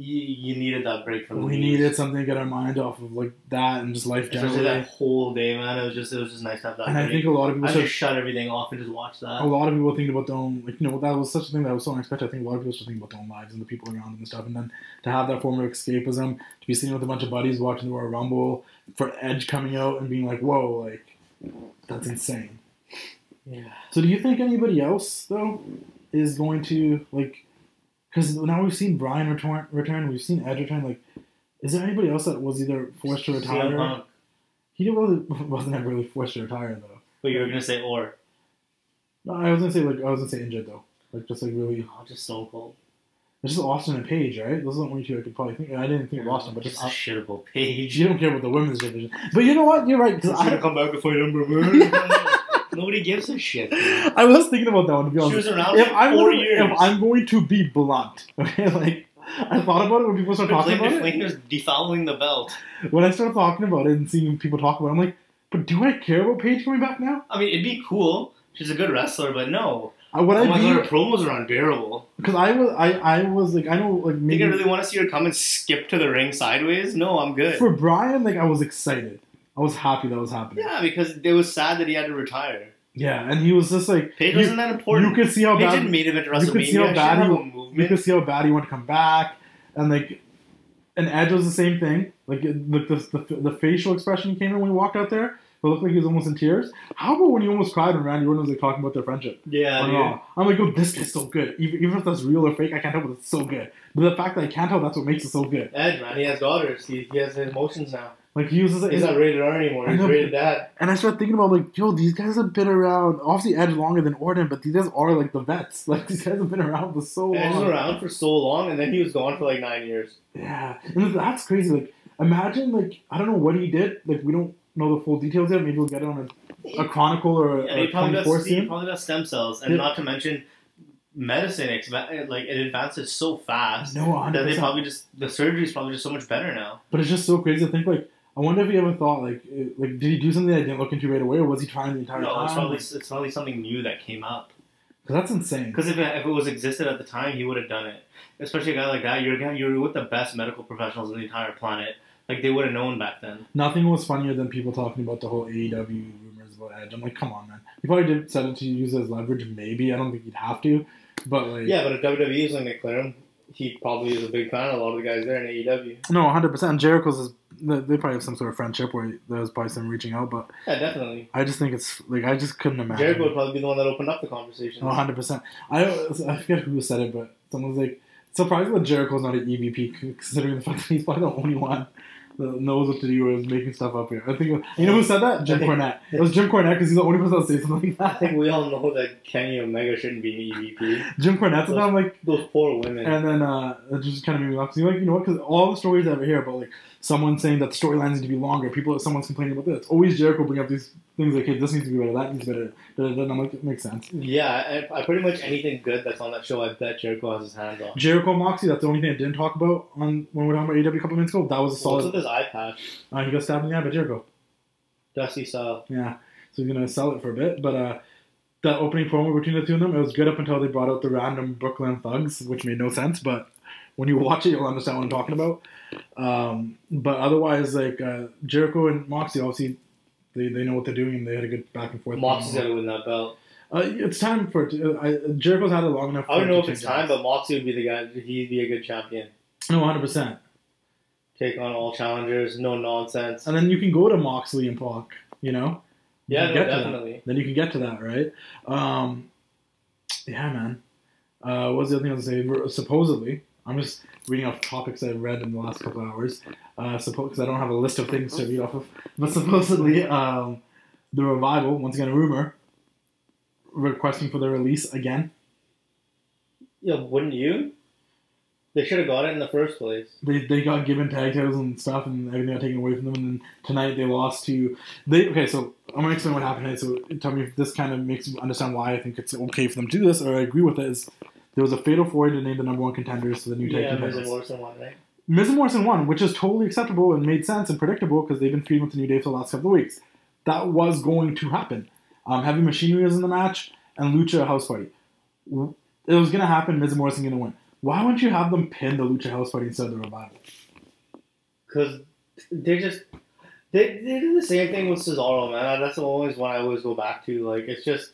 you needed that break from the We needed something to get our mind off of, like, that and just life generally. Especially that whole day, man. It was just nice to have that. And break. I think a lot of people just shut everything off and just watch that. A lot of people thinking about their own, like, you know, that was such a thing that was so unexpected. I think a lot of people just thinking about their own lives and the people around them and stuff. And then to have that form of escapism, to be sitting with a bunch of buddies watching the Royal Rumble, for Edge coming out and being like, whoa, like, that's insane. Yeah. So do you think anybody else, though, is going to, like, because now we've seen Bryan return, we've seen Edge return, like, is there anybody else that was either forced to retire? He wasn't ever really forced to retire, though. But you were going to say or? No, I was going to say injured, though. Like, just, like, really... Oh, just Stone Cold. It's just Austin and Paige, right? Those are the only two I could probably think. I didn't think of Austin, but just... shit about Paige. You don't care about the women's division. But you know what? You're right. Because I come back to fight Ember Moon. Nobody gives a shit. Dude. I was thinking about that one, to be honest. She was around for 4 years. If I'm going to be blunt, okay, like, I thought about it when people started talking about it. Flamer's defouling the belt. When I started talking about it and seeing people talk about it, I'm like, but do I care about Paige coming back now? I mean, it'd be cool, she's a good wrestler, but no. Her promos are unbearable. Because I was like, I know, like, maybe... Think I really want to see her come and skip to the ring sideways? No, I'm good. For Brian, like, I was excited. I was happy that was happening. Yeah, because it was sad that he had to retire. Yeah, and he was just like... Paige wasn't that important. You could see how Paige bad... didn't main event WrestleMania. You could see how bad he wanted to come back. And, like... And Edge was the same thing. Like, the facial expression he came in when he walked out there, it looked like he was almost in tears. How about when he almost cried when Randy Orton was like talking about their friendship? Yeah, dude. I'm like, oh, this guy's so good. Even if that's real or fake, I can't tell, but it's so good. But the fact that I can't tell, that's what makes it so good. Edge, man, he has daughters. He has emotions now. Like, he was just, he's not rated R anymore. He's rated dad. And I started thinking about, like, yo, these guys have been around. Obviously, Edge longer than Orton, but these guys are, like, the vets. Like, these guys have been around for so long. Edge was around for so long, and then he was gone for, like, 9 years. Yeah. And that's crazy. Like, imagine, like, I don't know what he did. Like, we don't know the full details yet. Maybe we'll get it on a Chronicle or a 24 scene. He probably got stem cells. And not to mention, medicine, like, it advances so fast. No, 100%. That the surgery's probably just so much better now. But it's just so crazy to think, like, I wonder if he ever thought, like, did he do something that I didn't look into right away, or was he trying the entire time? No, it's probably something new that came up. Because that's insane. Because if it was existed at the time, he would have done it. Especially a guy like that. You're with the best medical professionals on the entire planet. Like, they would have known back then. Nothing was funnier than people talking about the whole AEW rumors about Edge. I'm like, come on, man. He probably said it to use as leverage, maybe. I don't think he'd have to. But, like... Yeah, but if WWE is going to clear him, he probably is a big fan of a lot of the guys there in AEW. No, 100%. Jericho's they probably have some sort of friendship where there's probably some reaching out, but... Yeah, definitely. I just think it's... Like, I just couldn't imagine. Jericho would probably be the one that opened up the conversation. 100%. I forget who said it, but someone was like, surprised that Jericho's not an EVP, considering the fact that he's probably the only one that knows what to do or is making stuff up here. I think... You know who said that? Jim Cornette. It was Jim Cornette because he's the only person that say something like that. I think we all know that Kenny Omega shouldn't be an EVP. Jim Cornette said that. I'm like... Those poor women. And then it just kind of made me laugh. Like, you know what? Because all the stories I ever hear about, like, someone saying that the storylines need to be longer, someone's complaining about this. Always Jericho bring up these things like, hey, this needs to be better, that needs to be better. And I'm like, it makes sense. Yeah, I pretty much anything good that's on that show, I bet Jericho has his hands on. Jericho Moxley, that's the only thing I didn't talk about when we were talking about AEW a couple minutes ago. That was a solid... What's with his eye patch? He got stabbed in the eye by Jericho. Dusty style. Yeah, so he's going to sell it for a bit, but that opening promo between the two of them, it was good up until they brought out the random Brooklyn thugs, which made no sense, but when you watch it, you'll understand what I'm talking about. But otherwise, like, Jericho and Moxley, obviously, they know what they're doing, and they had a good back and forth. Moxley's got to win that belt. It's time for it. Jericho's had it long enough. I don't know if it's time, but Moxley would be the guy. He'd be a good champion. No, 100%. Take on all challengers, no nonsense. And then you can go to Moxley and Pac, you know? Yeah, no, definitely. Then you can get to that, right? Yeah, man. What was the other thing I was going to say? Supposedly, I'm just reading off topics I've read in the last couple of hours, because I don't have a list of things to read off of. But supposedly, the Revival, once again a rumor, requesting for their release again. Yeah, wouldn't you? They should have got it in the first place. They got given tag titles and stuff, and everything got taken away from them. And then tonight they lost to... Okay, so I'm going to explain what happened tonight. So tell me if this kind of makes you understand why I think it's okay for them to do this, or I agree with it. Is there was a fatal 4-way to name the number one contenders to the new tag team titles. Miz and Morrison won, right? Miz and Morrison won, which is totally acceptable and made sense and predictable because they've been feuding with the New Day for the last couple of weeks. That was going to happen. Heavy Machinery was in the match, and Lucha House Party. It was going to happen. Miz and Morrison going to win. Why wouldn't you have them pin the Lucha House Party instead of the Revival? Because they do the same thing with Cesaro, man. That's always what I always go back to. Like, it's just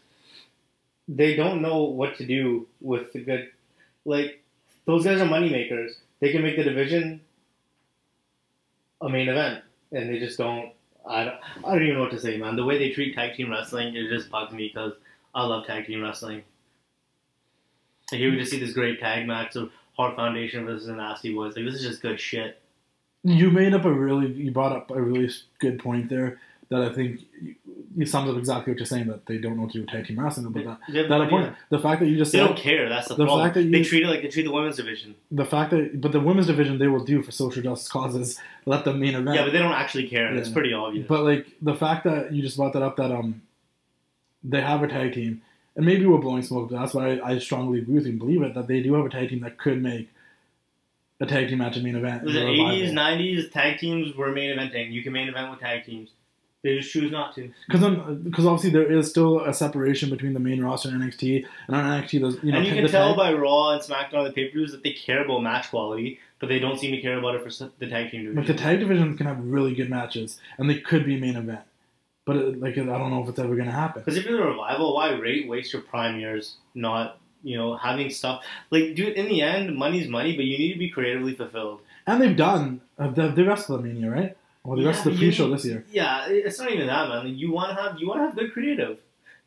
they don't know what to do with the good. Like, those guys are money makers. They can make the division a main event, and they just don't. I don't even know what to say, man. The way they treat tag team wrestling, it just bugs me because I love tag team wrestling. And here we just see this great tag match of Hart Foundation versus the Nasty Boys. Like, this is just good shit. You brought up a really good point there that I think you sums up exactly what you're saying, that they don't know what to do with tag team wrestling. But the fact that you just they don't care. That's the problem. They treat it like they treat the women's division. But the women's division they will do for social justice causes. Let them main event. Yeah, but they don't actually care. Yeah. It's pretty obvious. But like the fact that you just brought that up, that they have a tag team. And maybe we're blowing smoke, but that's why I strongly agree with you and believe it, that they do have a tag team that could make a tag team match a main event. The 80s, 90s, tag teams were main eventing. You can main event with tag teams. They just choose not to. Because obviously there is still a separation between the main roster and NXT, and on NXT, there's, you know, and you can tell by Raw and SmackDown the pay-per-views that they care about match quality, but they don't seem to care about it for the tag team division. Like the tag division can have really good matches, and they could be main event, but I don't know if it's ever gonna happen. Because if you're the Revival, why waste your prime years not, having stuff like, dude? In the end, money's money, but you need to be creatively fulfilled. And they've done the rest of the Mania, right? Well, the rest of the pre-show this year. Yeah, it's not even that, man. Like, you want to have good creative.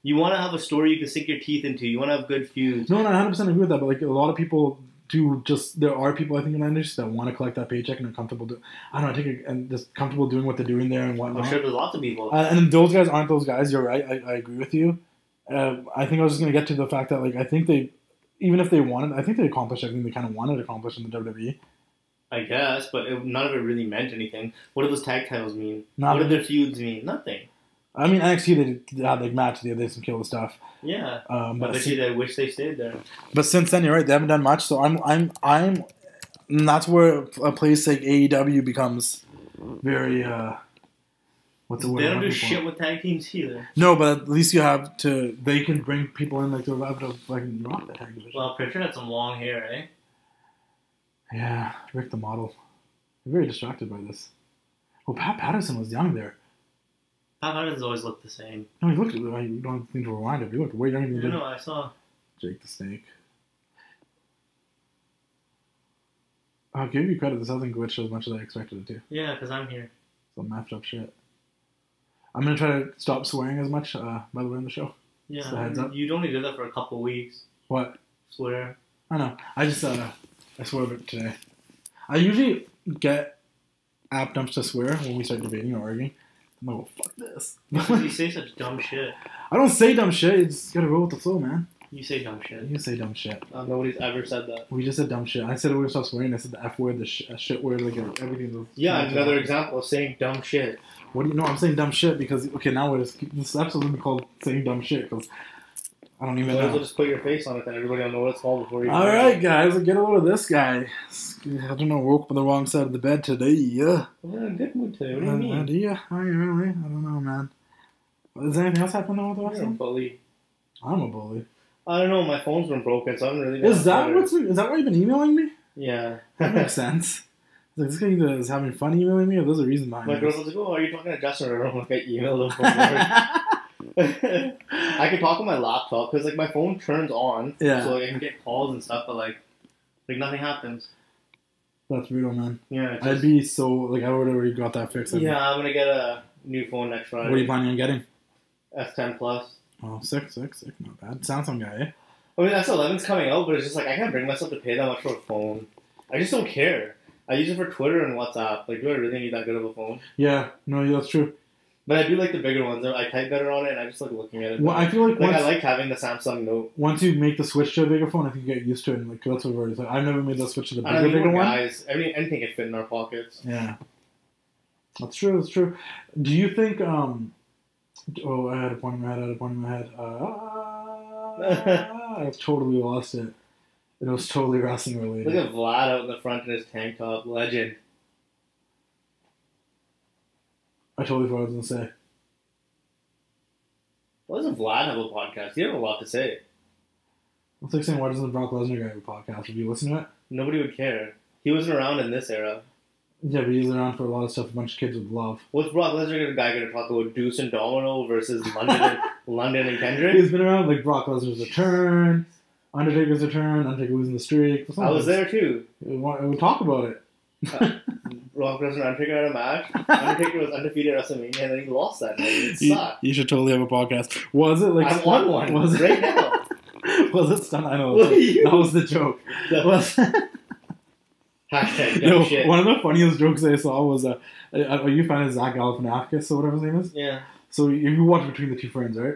You want to have a story you can sink your teeth into. You want to have good feuds. No, I 100% agree with that. But like a lot of people do, there are people I think in the industry that want to collect that paycheck and are comfortable. And just comfortable doing what they're doing there and whatnot. I'm sure there's lots of people. And those guys aren't those guys. You're right. I agree with you. I think I was just gonna get to the fact that I think even if they wanted, I think they accomplished everything they kind of wanted to accomplish in the WWE. I guess, but none of it really meant anything. What did those tag titles mean? Nothing. What did their feuds mean? Nothing. I mean, NXT, they had matches. They did some killer stuff. Yeah. But I wish they stayed there. But since then, you're right. They haven't done much. So and that's where a place like AEW becomes very. What's the word? They don't do shit with tag teams either. No, but at least you have to. They can bring people in to rock the tag division. Well, Pritchard had some long hair, eh? Yeah, Rick the Model. I'm very distracted by this. Well, Pat Patterson was young there. Pat Patterson's always looked the same. No, he looked. You don't need to rewind it. He looked way younger than I saw. Jake the Snake. I'll give you credit. This hasn't glitched as much as I expected it to. Yeah, because I'm here. Some matched up shit. I'm going to try to stop swearing as much, by the way, in the show. Yeah, just a heads up. You'd only did that for a couple of weeks. What? Swear. I know. I just, I swore a bit today. I usually get app dumps to swear when we start debating or arguing. I'm like, well, fuck this. Because you say such dumb shit. I don't say dumb shit. You just gotta roll with the flow, man. You say dumb shit. You say dumb shit. Nobody's ever said that. We just said dumb shit. I said we're gonna stop swearing. I said the F word, the shit word, everything. Yeah, another example of saying dumb shit. What do you know? I'm saying dumb shit because, okay, now this episode's gonna be called saying dumb shit because I don't even know. We'll just put your face on it and everybody will know what it's called before you. Alright, guys, get a load of this guy. I don't know, woke up on the wrong side of the bed today. Yeah. We're in a good mood today. What do you mean? Yeah, really? I don't know, man. Is there anything else happening with the You're a bully. I'm a bully. I don't know, my phone's been broken, so I'm really. Is that why you've been emailing me? Yeah. That makes sense. Like, this guy either is having fun emailing me or there's a reason behind it. My girlfriend's like, oh, are you talking to Justin? Or I don't know if I emailed him. I can talk on my laptop because my phone turns on, so I can get calls and stuff, but nothing happens. That's brutal, man. Yeah, I'd be so I would have already got that fixed. I'm gonna get a new phone next Friday. What are you planning on getting? S10 Plus. Oh, sick, not bad. Samsung guy, eh? I mean, S11's coming out, but it's just I can't bring myself to pay that much for a phone. I just don't care. I use it for Twitter and WhatsApp. Do I really need that good of a phone? Yeah, no, that's true. But I do like the bigger ones. I type better on it, and I just like looking at it. Well, I feel I like having the Samsung Note. Once you make the switch to a bigger phone, I think you get used to it. And that's what we're already saying. I've never made the switch to the bigger one. Guys, anything can fit in our pockets. Yeah, that's true. That's true. Do you think? Oh, I had a point in my head. I totally lost it. It was totally wrestling related. Look at Vlad out in the front in his tank top. Legend. I totally forgot what I was going to say. Why doesn't Vlad have a podcast? He has a lot to say. It's like saying, why doesn't Brock Lesnar guy have a podcast? Would you listen to it? Nobody would care. He wasn't around in this era. Yeah, but he's around for a lot of stuff a bunch of kids would love. What's Brock Lesnar guy going to talk about? Deuce and Domino versus London and Kendrick? He's been around Brock Lesnar's return, Undertaker's return, Undertaker losing the streak. I was there too. We'll talk about it. Brock Lesnar and Undertaker had a match. Undertaker was undefeated at WrestleMania and then he lost that night. It sucked. You should totally have a podcast. Was it I won one. Was it right now? Was it stunned? I know. That was the joke. Hashtag dumb shit. One of the funniest jokes I saw was, are you a fan of Zach Galifianakis or whatever his name is? Yeah. So you watch Between the Two Friends, right?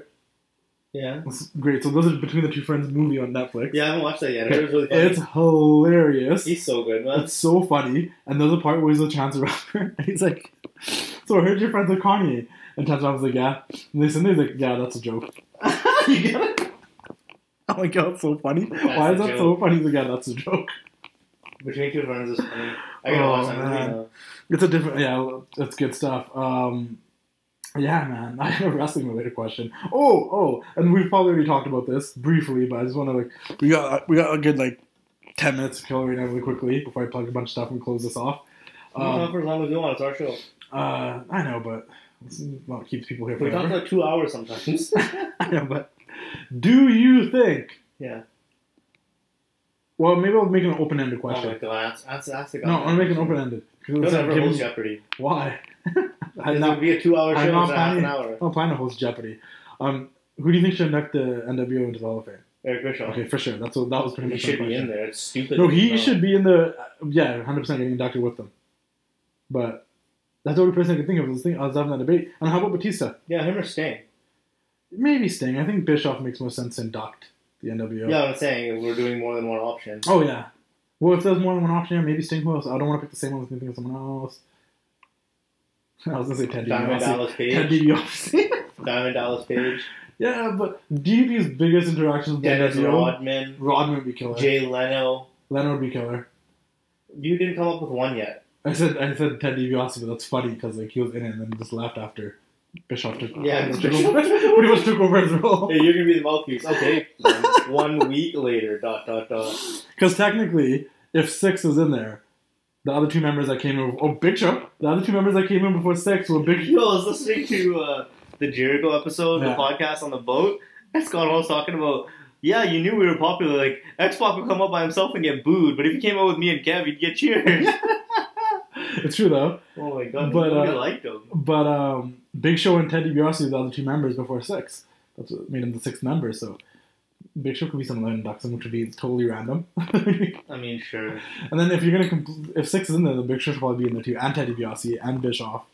Yeah. That's great. So those are Between the Two Friends movie on Netflix. Yeah, I haven't watched that yet. It was really funny. It's hilarious. He's so good, man. It's so funny. And there's a part where he's with Chance the Rapper, and he's like, so I heard you're friends with Kanye. And Chance the Rapper's like, yeah. And he's like, yeah, that's a joke. You get it? Oh my god, it's so funny. Why is that so funny? He's like, yeah, that's a joke. Between Two Friends is funny. I gotta watch that movie now. It's a different, it's good stuff. Yeah, man. I have a wrestling related question. Oh, and we've probably already talked about this briefly, but I just want to we got a good 10 minutes to kill right now really quickly before I plug a bunch of stuff and close this off. For as long as you want. It's our show. I know, but it keeps people here We forever. talk for 2 hours sometimes. I know, but do you think? Yeah. Well, maybe I'll make an open-ended Oh question. my god, that's the guy. No, I'm gonna make an open-ended. Don't ever host Jeopardy. Why? It would be a 2-hour show instead of half an hour. I'm planning to host Jeopardy. Who do you think should induct the NWO into the Hall of Fame? Eric Bischoff. Okay, for sure. That was pretty He much should my be question. in there. It's stupid. No, he should be in the 100% getting inducted with them. But that's the only person I could think of. I was having that debate. And how about Batista? Yeah, him or Sting. Maybe Sting. I think Bischoff makes more sense to induct the NWO. Yeah, I'm saying we're doing more than one option. Oh yeah. Well, if there's more than one option, yeah, maybe Sting. Who else? I don't want to pick the same one. I was thinking of someone else. I was gonna say Ted Diamond DiBiase. Dallas Page. Ted DiBiase. Diamond Dallas Page. Yeah, but DDP's biggest interactions with the Dennis NWO. Rodman would be killer. Jay Leno. Leno would be killer. You didn't come up with one yet. I said Ted DiBiase, but that's funny because he was in it and then just left after Bischoff took. Yeah, pretty much took over his role. Hey, you're gonna be the mouthpiece. Okay. 1 week later. ... Because technically, if Six was in there, the other two members that came in. Oh, Big Show. The other two members that came in before Six were Big Show. Yo, I was listening to the Jericho episode, the podcast on the boat, and Scott Hall was talking about, yeah, you knew we were popular. Like, X-Pac would come up by himself and get booed, but if he came out with me and Kev, he'd get cheered. It's true, though. Oh my god, but, nobody liked him. But Big Show and Ted DiBiase were the other two members before Six. That's what made him the sixth member, so Big Show could be someone that inducts him, which would be totally random. I mean, sure. And then if you're gonna if Six is in there, then Big Show should probably be in there too, and Ted DiBiase and Bischoff,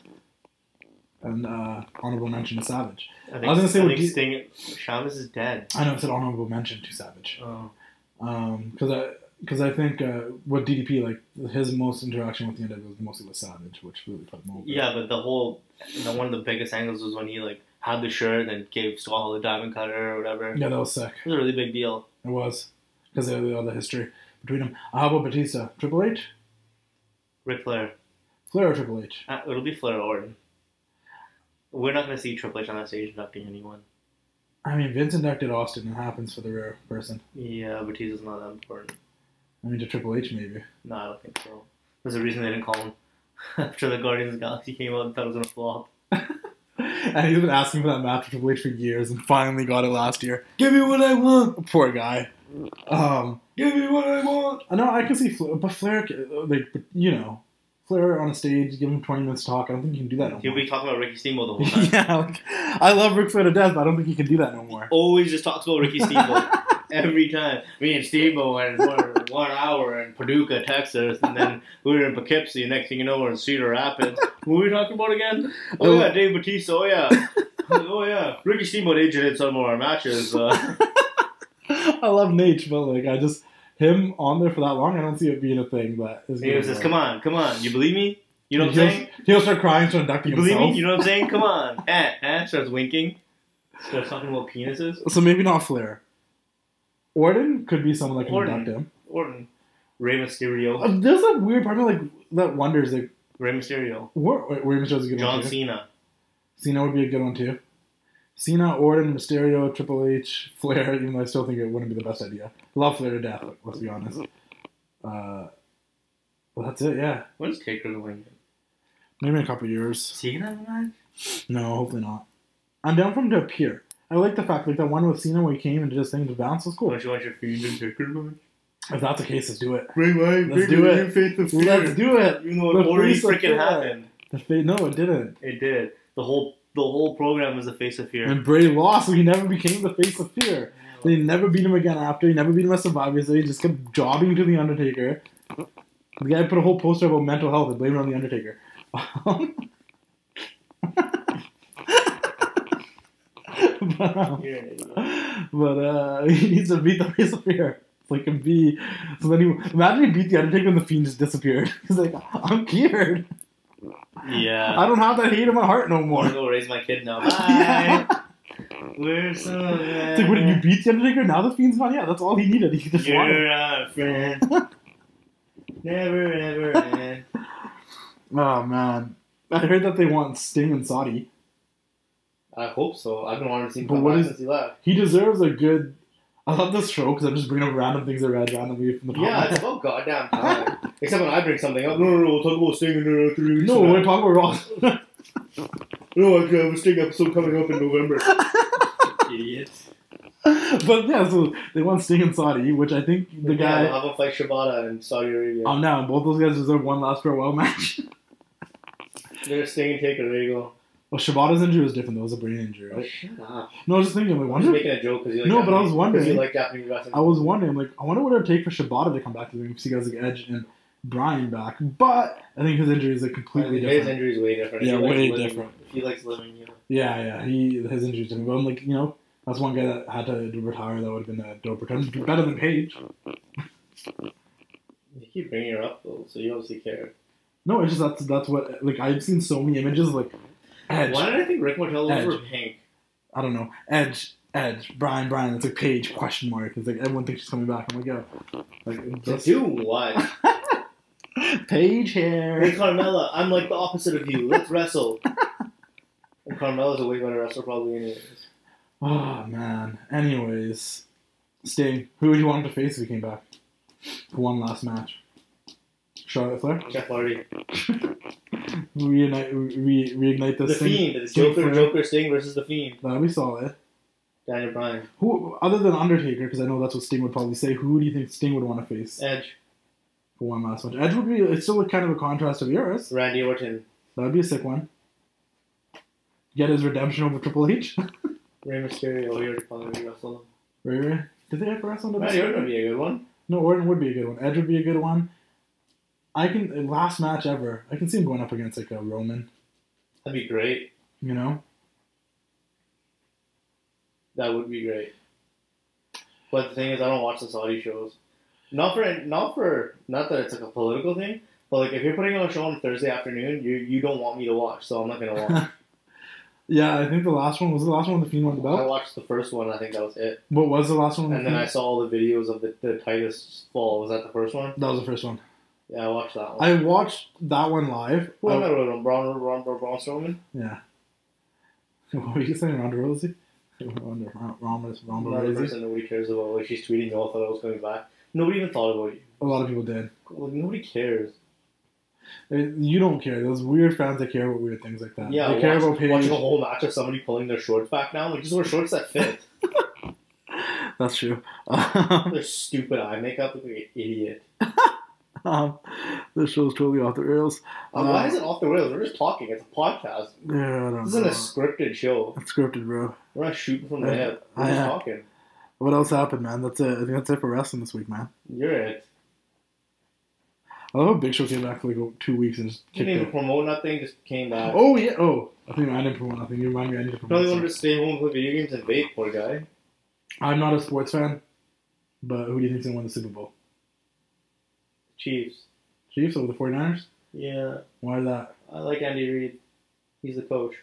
and honorable mention to Savage. I was gonna say Sting. Shamus is dead. I know, I said honorable mention to Savage. Oh. Because I think with DDP, like his most interaction with the NWO was mostly with Savage, which really put him over. Yeah, but one of the biggest angles was when he had the shirt and gave Scott Hall the diamond cutter or whatever. Yeah, that was sick. It was a really big deal. It was because of all the history between them. How about Batista? Triple H? Ric Flair. Flair or Triple H? It'll be Flair or Orton. We're not going to see Triple H on that stage inducting anyone. I mean, Vince inducted Austin. It happens for the rare person. Yeah, Batista's not that important. I mean, to Triple H, maybe. No, I don't think so. There's a reason they didn't call him after the Guardians of the Galaxy came out and thought it was going to flop. And he's been asking for that match with Triple H for years and finally got it last year. Give me what I want! Poor guy. Give me what I want! I know, I can see Flair, but Flair, Flair on a stage, give him 20 minutes to talk. I don't think he can do that no more. He'll be talking about Ricky Steamboat the whole time. Yeah, I love Ric Flair to death, but I don't think he can do that no more. Always just talks about Ricky Steamboat. Every time. Me and Steamboat went for 1 hour in Paducah, Texas, and then we were in Poughkeepsie. Next thing you know, we're in Cedar Rapids. What were we talking about again? Oh, yeah, Dave Bautista. Oh, yeah. Oh, yeah. Ricky Steamboat aged some of our matches. I love Nate, but him on there for that long, I don't see it being a thing. But he says, come on. You believe me? You know what I'm saying? He'll start crying, start inducting himself. Believe me? You know what I'm saying? Come on. Starts winking. Starts talking about penises. So maybe not Flair. Orton could be someone that can induct him. Orton. Rey Mysterio. There's a weird part of me that wonders Rey Mysterio. Rey Mysterio's a good one John too. Cena. Cena would be a good one too. Cena, Orton, Mysterio, Triple H, Flair, even though I still think it wouldn't be the best idea. Love Flair to death, let's be honest. Well, that's it, yeah. When's Taker going? Maybe in a couple of years. Is he gonna have a match? No, hopefully not. I'm down for him to appear. I like the fact, that one with Cena where he came and did his thing to bounce was cool. Don't you want your Fiend and Taker match? If that's the case, let's do it. Let's do it. Let's do it. Even though it already freaking happened. No, it didn't. It did. The whole program was the face of fear. And Bray lost, so he never became the face of fear. They never beat him again after. He never beat him at Survivor Series. He just kept jobbing to The Undertaker. The guy put a whole poster about mental health and blamed it on The Undertaker. But he needs to beat the face of fear. So he can be. So then imagine he beat The Undertaker and the Fiend just disappeared. He's like, I'm cured. Yeah. I don't have that hate in my heart no more. I'm gonna go raise my kid now. Bye. Yeah. We're so glad. It's like, what, did you beat The Undertaker? Now the Fiend's gone? Yeah, that's all he needed. He just wanted. You're our friend. Never ever end. Oh, man. I heard that they want Sting and Saudi. I hope so. I've been wanting to see him But come what back is- since he left. He deserves a good. I love this show because I'm just bringing up random things I read randomly from the top. Yeah, it's about goddamn time. Except when I bring something up. No, we'll talk about Sting in 3 weeks. No, we're talking about Raw. No, I have a Sting episode coming up in November. Idiots. But yeah, so they want Sting and Saudi, which I think the guy. They'll have him fight Shibata in Saudi Arabia. Now both those guys deserve one last farewell match. They're Sting and Taker. There you go. Well, Shibata's injury was different. Though. It was a brain injury. Oh, shut up. No, I was just thinking. Like, I'm just wonder. making a joke because you like No, but I was wondering. Because you like Japanese wrestling. I was wondering. Like, I wonder what it would take for Shibata to come back to the ring if he guys like Edge and Bryan back. But I think his injury is like completely His different. injury is way different. Yeah, If he likes way living- different. If he likes living, you know. Yeah. His injury is different. But I'm like, that's one guy that had to retire. That would have been a dope return. Better than Paige. You keep bringing her up though, so you obviously care. No, it's just that's what like I've seen so many images of, like Edge. Why did I think Rick Martel was Edge. over Pink? I don't know. Edge, Bryan. It's like Paige question mark. It's like everyone thinks she's coming back. I'm like, yo, like To do what? Paige Hey hair. Carmella, I'm like the opposite of you. Let's wrestle. And Carmella's a way better wrestler probably anyways. Oh man. Anyways, Sting. Who would you want him to face if he came back for one last match? Charlotte Flair. Jeff Hardy. Reignite The this thing. Fiend. It's Sting Joker Flair. Sting versus The Fiend. That'd be solid. Daniel Bryan. Who other than Undertaker? Because I know that's what Sting would probably say. Who do you think Sting would want to face Edge. for one last match? Edge would be. It's still kind of a contrast of yours. Randy Orton. That'd be a sick one. Get his redemption over Triple H. Rey Mysterio. We already probably wrestled him. Right? Did they ever wrestle him? Randy Orton would be a good one. No, Orton would be a good one. Edge would be a good one. Last match ever. I can see him going up against like a Roman. That'd be great. You know? That would be great. But the thing is, I don't watch the Saudi shows. Not that it's like a political thing, but like if you're putting on a show on Thursday afternoon, you don't want me to watch, so I'm not gonna watch. Yeah, I think the last one was the last one the Fiend won the I belt. watched the first one. I think that was it. What was the last one? And then I saw all the videos of the Titus fall. Was that the first one? That was the first one. Yeah, I watched that one. I watched that one live. Who am I with? Braun Strowman? Yeah. What were you saying, Ronda Rousey? Ronda Another Rousey. person nobody cares about. Like she's tweeting, "Y'all thought I was coming back." Nobody even thought about you. A lot of people did. Like, nobody cares. You don't care. Those weird fans that care about weird things like that. Yeah, they care about Paige. watching a whole match of somebody pulling their shorts back down. Like just wear shorts that fit. That's true. Their stupid eye makeup, look like an idiot. This show's totally off the rails. Why is it off the rails? We're just talking. It's a podcast. Yeah, I don't This know. isn't a scripted show. It's scripted, bro. We're not shooting from the hip. We're just talking. What else happened, man? That's it. I think that's it for wrestling this week, man. You're it. I love how Big Show came back for like 2 weeks and just You kicked didn't even it. promote nothing, just came back. Oh, yeah. Oh, I think I didn't promote nothing. You remind me I need to promote Probably something. wanted to stay home and play video games and vape, poor guy. I'm not a sports fan, but who do you think's going to win the Super Bowl? Chiefs. Chiefs over the 49ers? Yeah. Why is that? I like Andy Reid. He's the coach.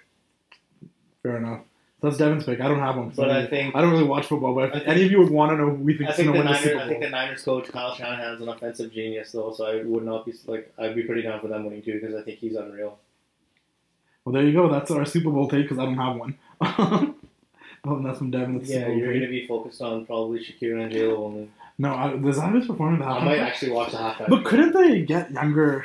Fair enough. So that's Devon's pick. I don't have one. But I think I don't really watch football, but I if think- any of you would want to know who we think I is think going the to win the Super Niners. I think Bowl. the Niners coach Kyle Shanahan's an offensive genius, though. So I would not be like I'd be pretty down for them winning too because I think he's unreal. Well, there you go. That's our Super Bowl take because I don't have one. Well, that's from Devon. That's Yeah, Super Bowl you're take. gonna be focused on probably Shakira and J-Lo only. No, there's always performing the halftime. I might show. actually watch the halftime. But show. couldn't they get younger?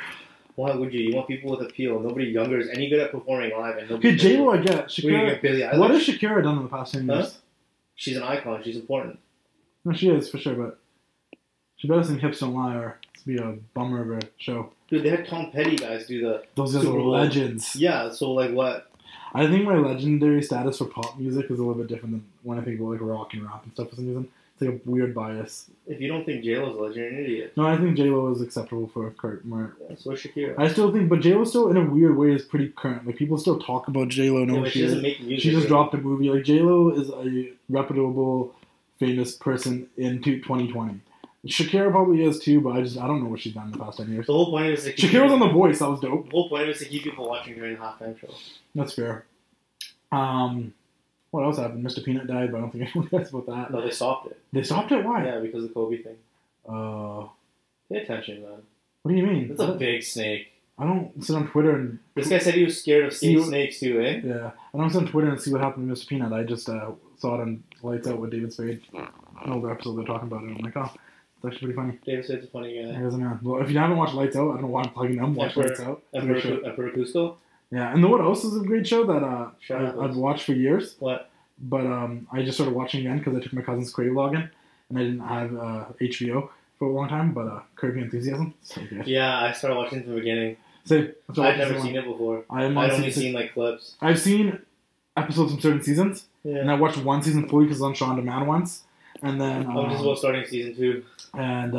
Why would you? You want people with appeal. Nobody younger is any good at performing live. And nobody Okay, J-Lo, I get. We can Shakira. get Billie Eilish. What has Shakira done in the past 10 years? Huh? She's an icon. She's important. No, she is, for sure, but she better sing Hips Don't Lie or it's be a bummer of a show. Dude, they had Tom Petty guys do the. Those guys are Super Bowl. legends. Yeah. So like what? I think my legendary status for pop music is a little bit different than when I think about like rock and rap and stuff for some reason. It's like a weird bias. If you don't think J-Lo's a legend, you're an idiot. No, I think J-Lo is acceptable for Kurt. Yeah, so is Shakira. I still think, but J-Lo still, in a weird way, is pretty current. Like, people still talk about J-Lo, know Yeah, who but she she is. doesn't make music. She just really. dropped a movie. Like, J-Lo is a reputable, famous person in 2020. Shakira probably is too, but I don't know what she's done in the past 10 years. The whole point is to keep Shakira was on The Voice. That was dope. The whole point is to keep people watching during the halftime show. That's fair. What else happened? Mr. Peanut died, but I don't think anyone cares about that. No, they stopped it. They stopped it? Why? Yeah, because of the Kobe thing. What Pay attention, man. do you mean? It's a big snake. I don't sit on Twitter and... This guy said he was scared of snakes too, eh? Yeah. I don't sit on Twitter and see what happened to Mr. Peanut. I just saw it on Lights Out with David Spade. An older episode they're talking about it. I'm like, oh, it's actually pretty funny. David Spade's a funny guy. He is, man. Well, if you haven't watched Lights Out, I don't know why I'm plugging them. Watch Lights Out. Emperor Cusco? Yeah. And you know what else is a great show that I've watched for years? What? But I just started watching again because I took my cousin's Crave login and I didn't have HBO for a long time, but Curb Your Enthusiasm. So good. Yeah, I started watching from the beginning. I've never seen it before. I'd only seen like clips. I've seen episodes from certain seasons, and I watched one season fully because it's on Shaw On Demand once, and then I'm just about starting season 2. And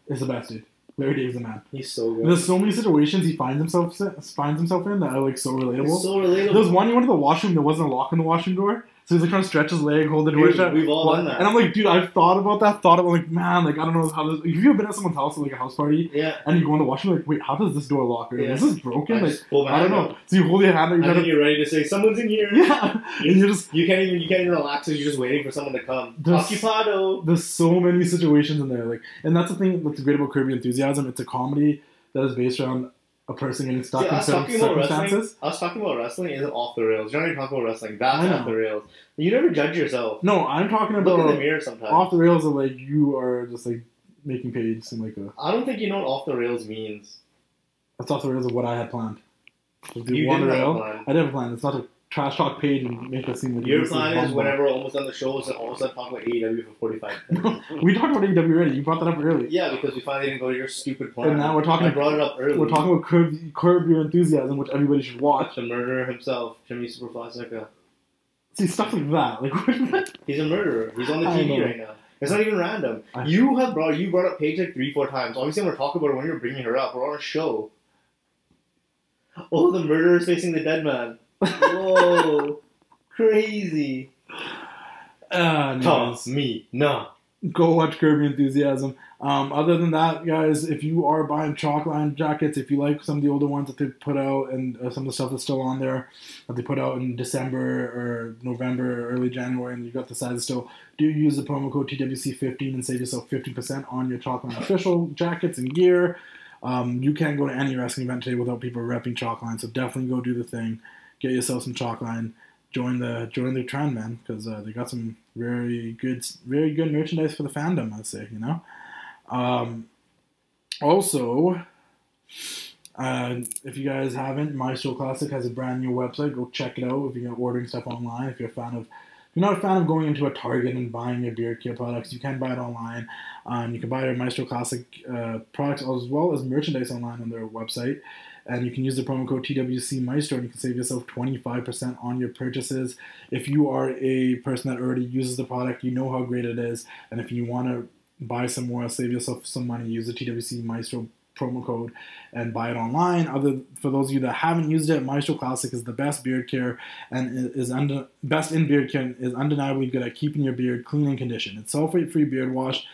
it's the best, dude. Larry Dave's the man. He's so good. There's so many situations he finds himself in that are like so relatable. It's so relatable. There's one, he went to the washroom, there wasn't a lock in the washroom door. So he's like trying to stretch his leg, hold the door shut. We've all done that. And I'm like, dude, I've thought about that. Like, man, like, I don't know how this... Have you ever been at someone's house at like a house party? Yeah. And you go in the washroom, like, wait, how does this door lock? Or, is this broken? I don't know. Up. So you hold your hand and you're ready to say, someone's in here. Yeah. You can't even relax because you're just waiting for someone to come. Occupado. There's so many situations in there. Like, and that's the thing that's great about Curb Your Enthusiasm. It's a comedy that is based around a person getting stuck in certain circumstances. I was talking about wrestling isn't off the rails. You're not even talking about wrestling. That's off the rails. You never judge yourself. No, I'm talking about... Look in the mirror sometimes. Off the rails of like, you are just like making Paige seem like a... I don't think you know what off the rails means. That's off the rails of what I had planned. You didn't have a plan. I did have a plan. It's not to trash talk Paige and make us seem like... Your plan is whenever we're almost done the show, so all of a sudden talk about AEW for 45 minutes. We talked about AEW already. You brought that up early. Yeah, because we finally didn't go to your stupid plan. And now we're talking... I brought it up early. We're talking about Curb Your Enthusiasm, which everybody should watch. The murderer himself, Jimmy Superfly Snuka. See, stuff like that. Like, he's a murderer. He's on the TV right now. It's not even random. You brought up Paige like 3-4 times. Obviously, I'm going to talk about her when you're bringing her up. We're on a show. Oh, the murderer is facing the dead man. Whoa. Crazy. Toss me. No. Go watch Curb Your Enthusiasm. Other than that, guys, if you are buying Chalkline jackets, if you like some of the older ones that they put out and some of the stuff that's still on there that they put out in December or November or early January and you got the sizes still, do use the promo code TWC15 and save yourself 15% on your Chalkline official jackets and gear. You can't go to any wrestling event today without people repping Chalkline, so definitely go do the thing. Get yourself some Chalkline. Join the trend, man, because they got some very good merchandise for the fandom, I'd say, you know. Also, if you guys haven't, Maestro Classic has a brand new website. Go check it out if you're ordering stuff online. If you're not a fan of going into a Target and buying your beard care products, you can buy it online. You can buy your Maestro Classic products as well as merchandise online on their website. And you can use the promo code TWC Maestro and you can save yourself 25% on your purchases. If you are a person that already uses the product, you know how great it is. And if you want to buy some more, save yourself some money, use the TWC Maestro promo code and buy it online. For those of you that haven't used it, Maestro Classic is the best beard care and best in beard care and is undeniably good at keeping your beard clean and conditioned. It's sulfate-free beard wash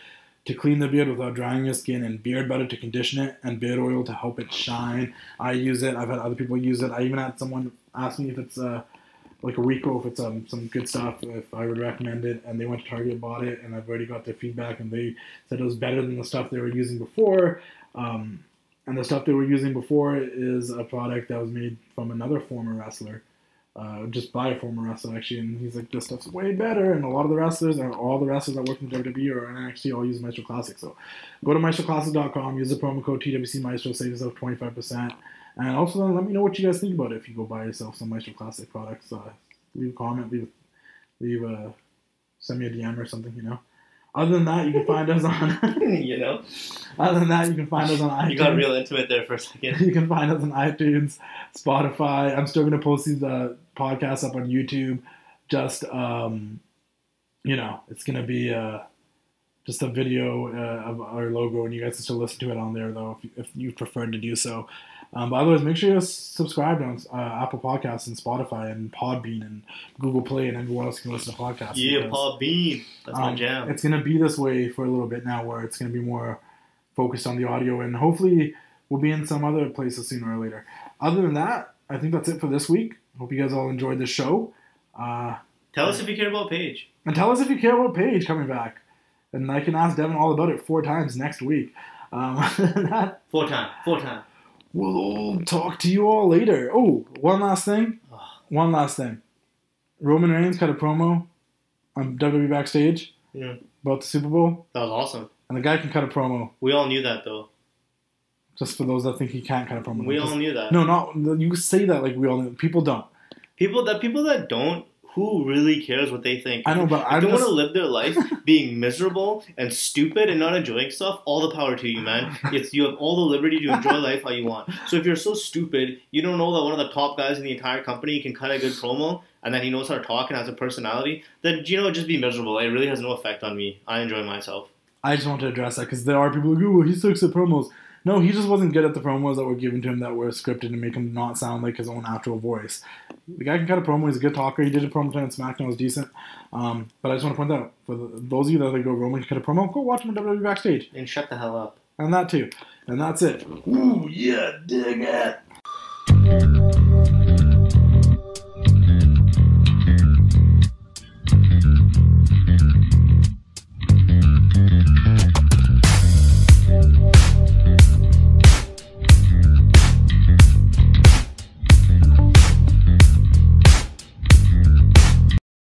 to clean the beard without drying your skin, and beard butter to condition it, and beard oil to help it shine. I use it. I've had other people use it. I even had someone ask me if it's like a Rico, if it's some good stuff, if I would recommend it, and they went to Target and bought it, and I've already got their feedback, and they said it was better than the stuff they were using before. And the stuff they were using before is a product that was made from another former wrestler. Just by a former wrestler, actually, and he's like, this stuff's way better, and all the wrestlers that work in WWE or NXT all use Maestro Classic. So go to maestroclassic.com, use the promo code TWC Maestro, save yourself 25%, and also then let me know what you guys think about it if you go buy yourself some Maestro Classic products. Leave a comment, send me a DM or something, you know. Other than that, you can find us on... you know? Other than that, you can find us on iTunes. You got real intimate there for a second. You can find us on iTunes, Spotify. I'm still going to post these podcasts up on YouTube. Just, you know, it's going to be just a video of our logo, and you guys can still listen to it on there, though, if you prefer to do so. But otherwise, make sure you're subscribed on Apple Podcasts and Spotify and Podbean and Google Play and everywhere else you can listen to podcasts. Yeah, Podbean. That's my jam. It's going to be this way for a little bit now, where it's going to be more focused on the audio, and hopefully we'll be in some other places sooner or later. Other than that, I think that's it for this week. Hope you guys all enjoyed the show. Tell us if you care about Paige. And tell us if you care about Paige coming back. And I can ask Devon all about it 4 times next week. 4 times. We'll talk to you all later. Oh, one last thing. Roman Reigns cut a promo on WWE Backstage about the Super Bowl. That was awesome. And the guy can cut a promo. We all knew that, though. Just for those that think he can't cut a promo. We all knew that. No, you say that like we all knew. People don't. People that don't, who really cares what they think? I know, but I don't want to live their life being miserable and stupid and not enjoying stuff. All the power to you, man. You have all the liberty to enjoy life how you want. So if you're so stupid, you don't know that one of the top guys in the entire company can cut a good promo and that he knows how to talk and has a personality, then, just be miserable. It really has no effect on me. I enjoy myself. I just want to address that because there are people like, oh, he sucks at promos. No, he just wasn't good at the promos that were given to him that were scripted to make him not sound like his own natural voice. The guy can cut a promo. He's a good talker. He did a promo tonight on Smackdown. It was decent. But I just want to point out, for those of you that think, Roman can cut a promo, go watch him on WWE Backstage. And shut the hell up. And that too. And that's it. Ooh, yeah, dig it.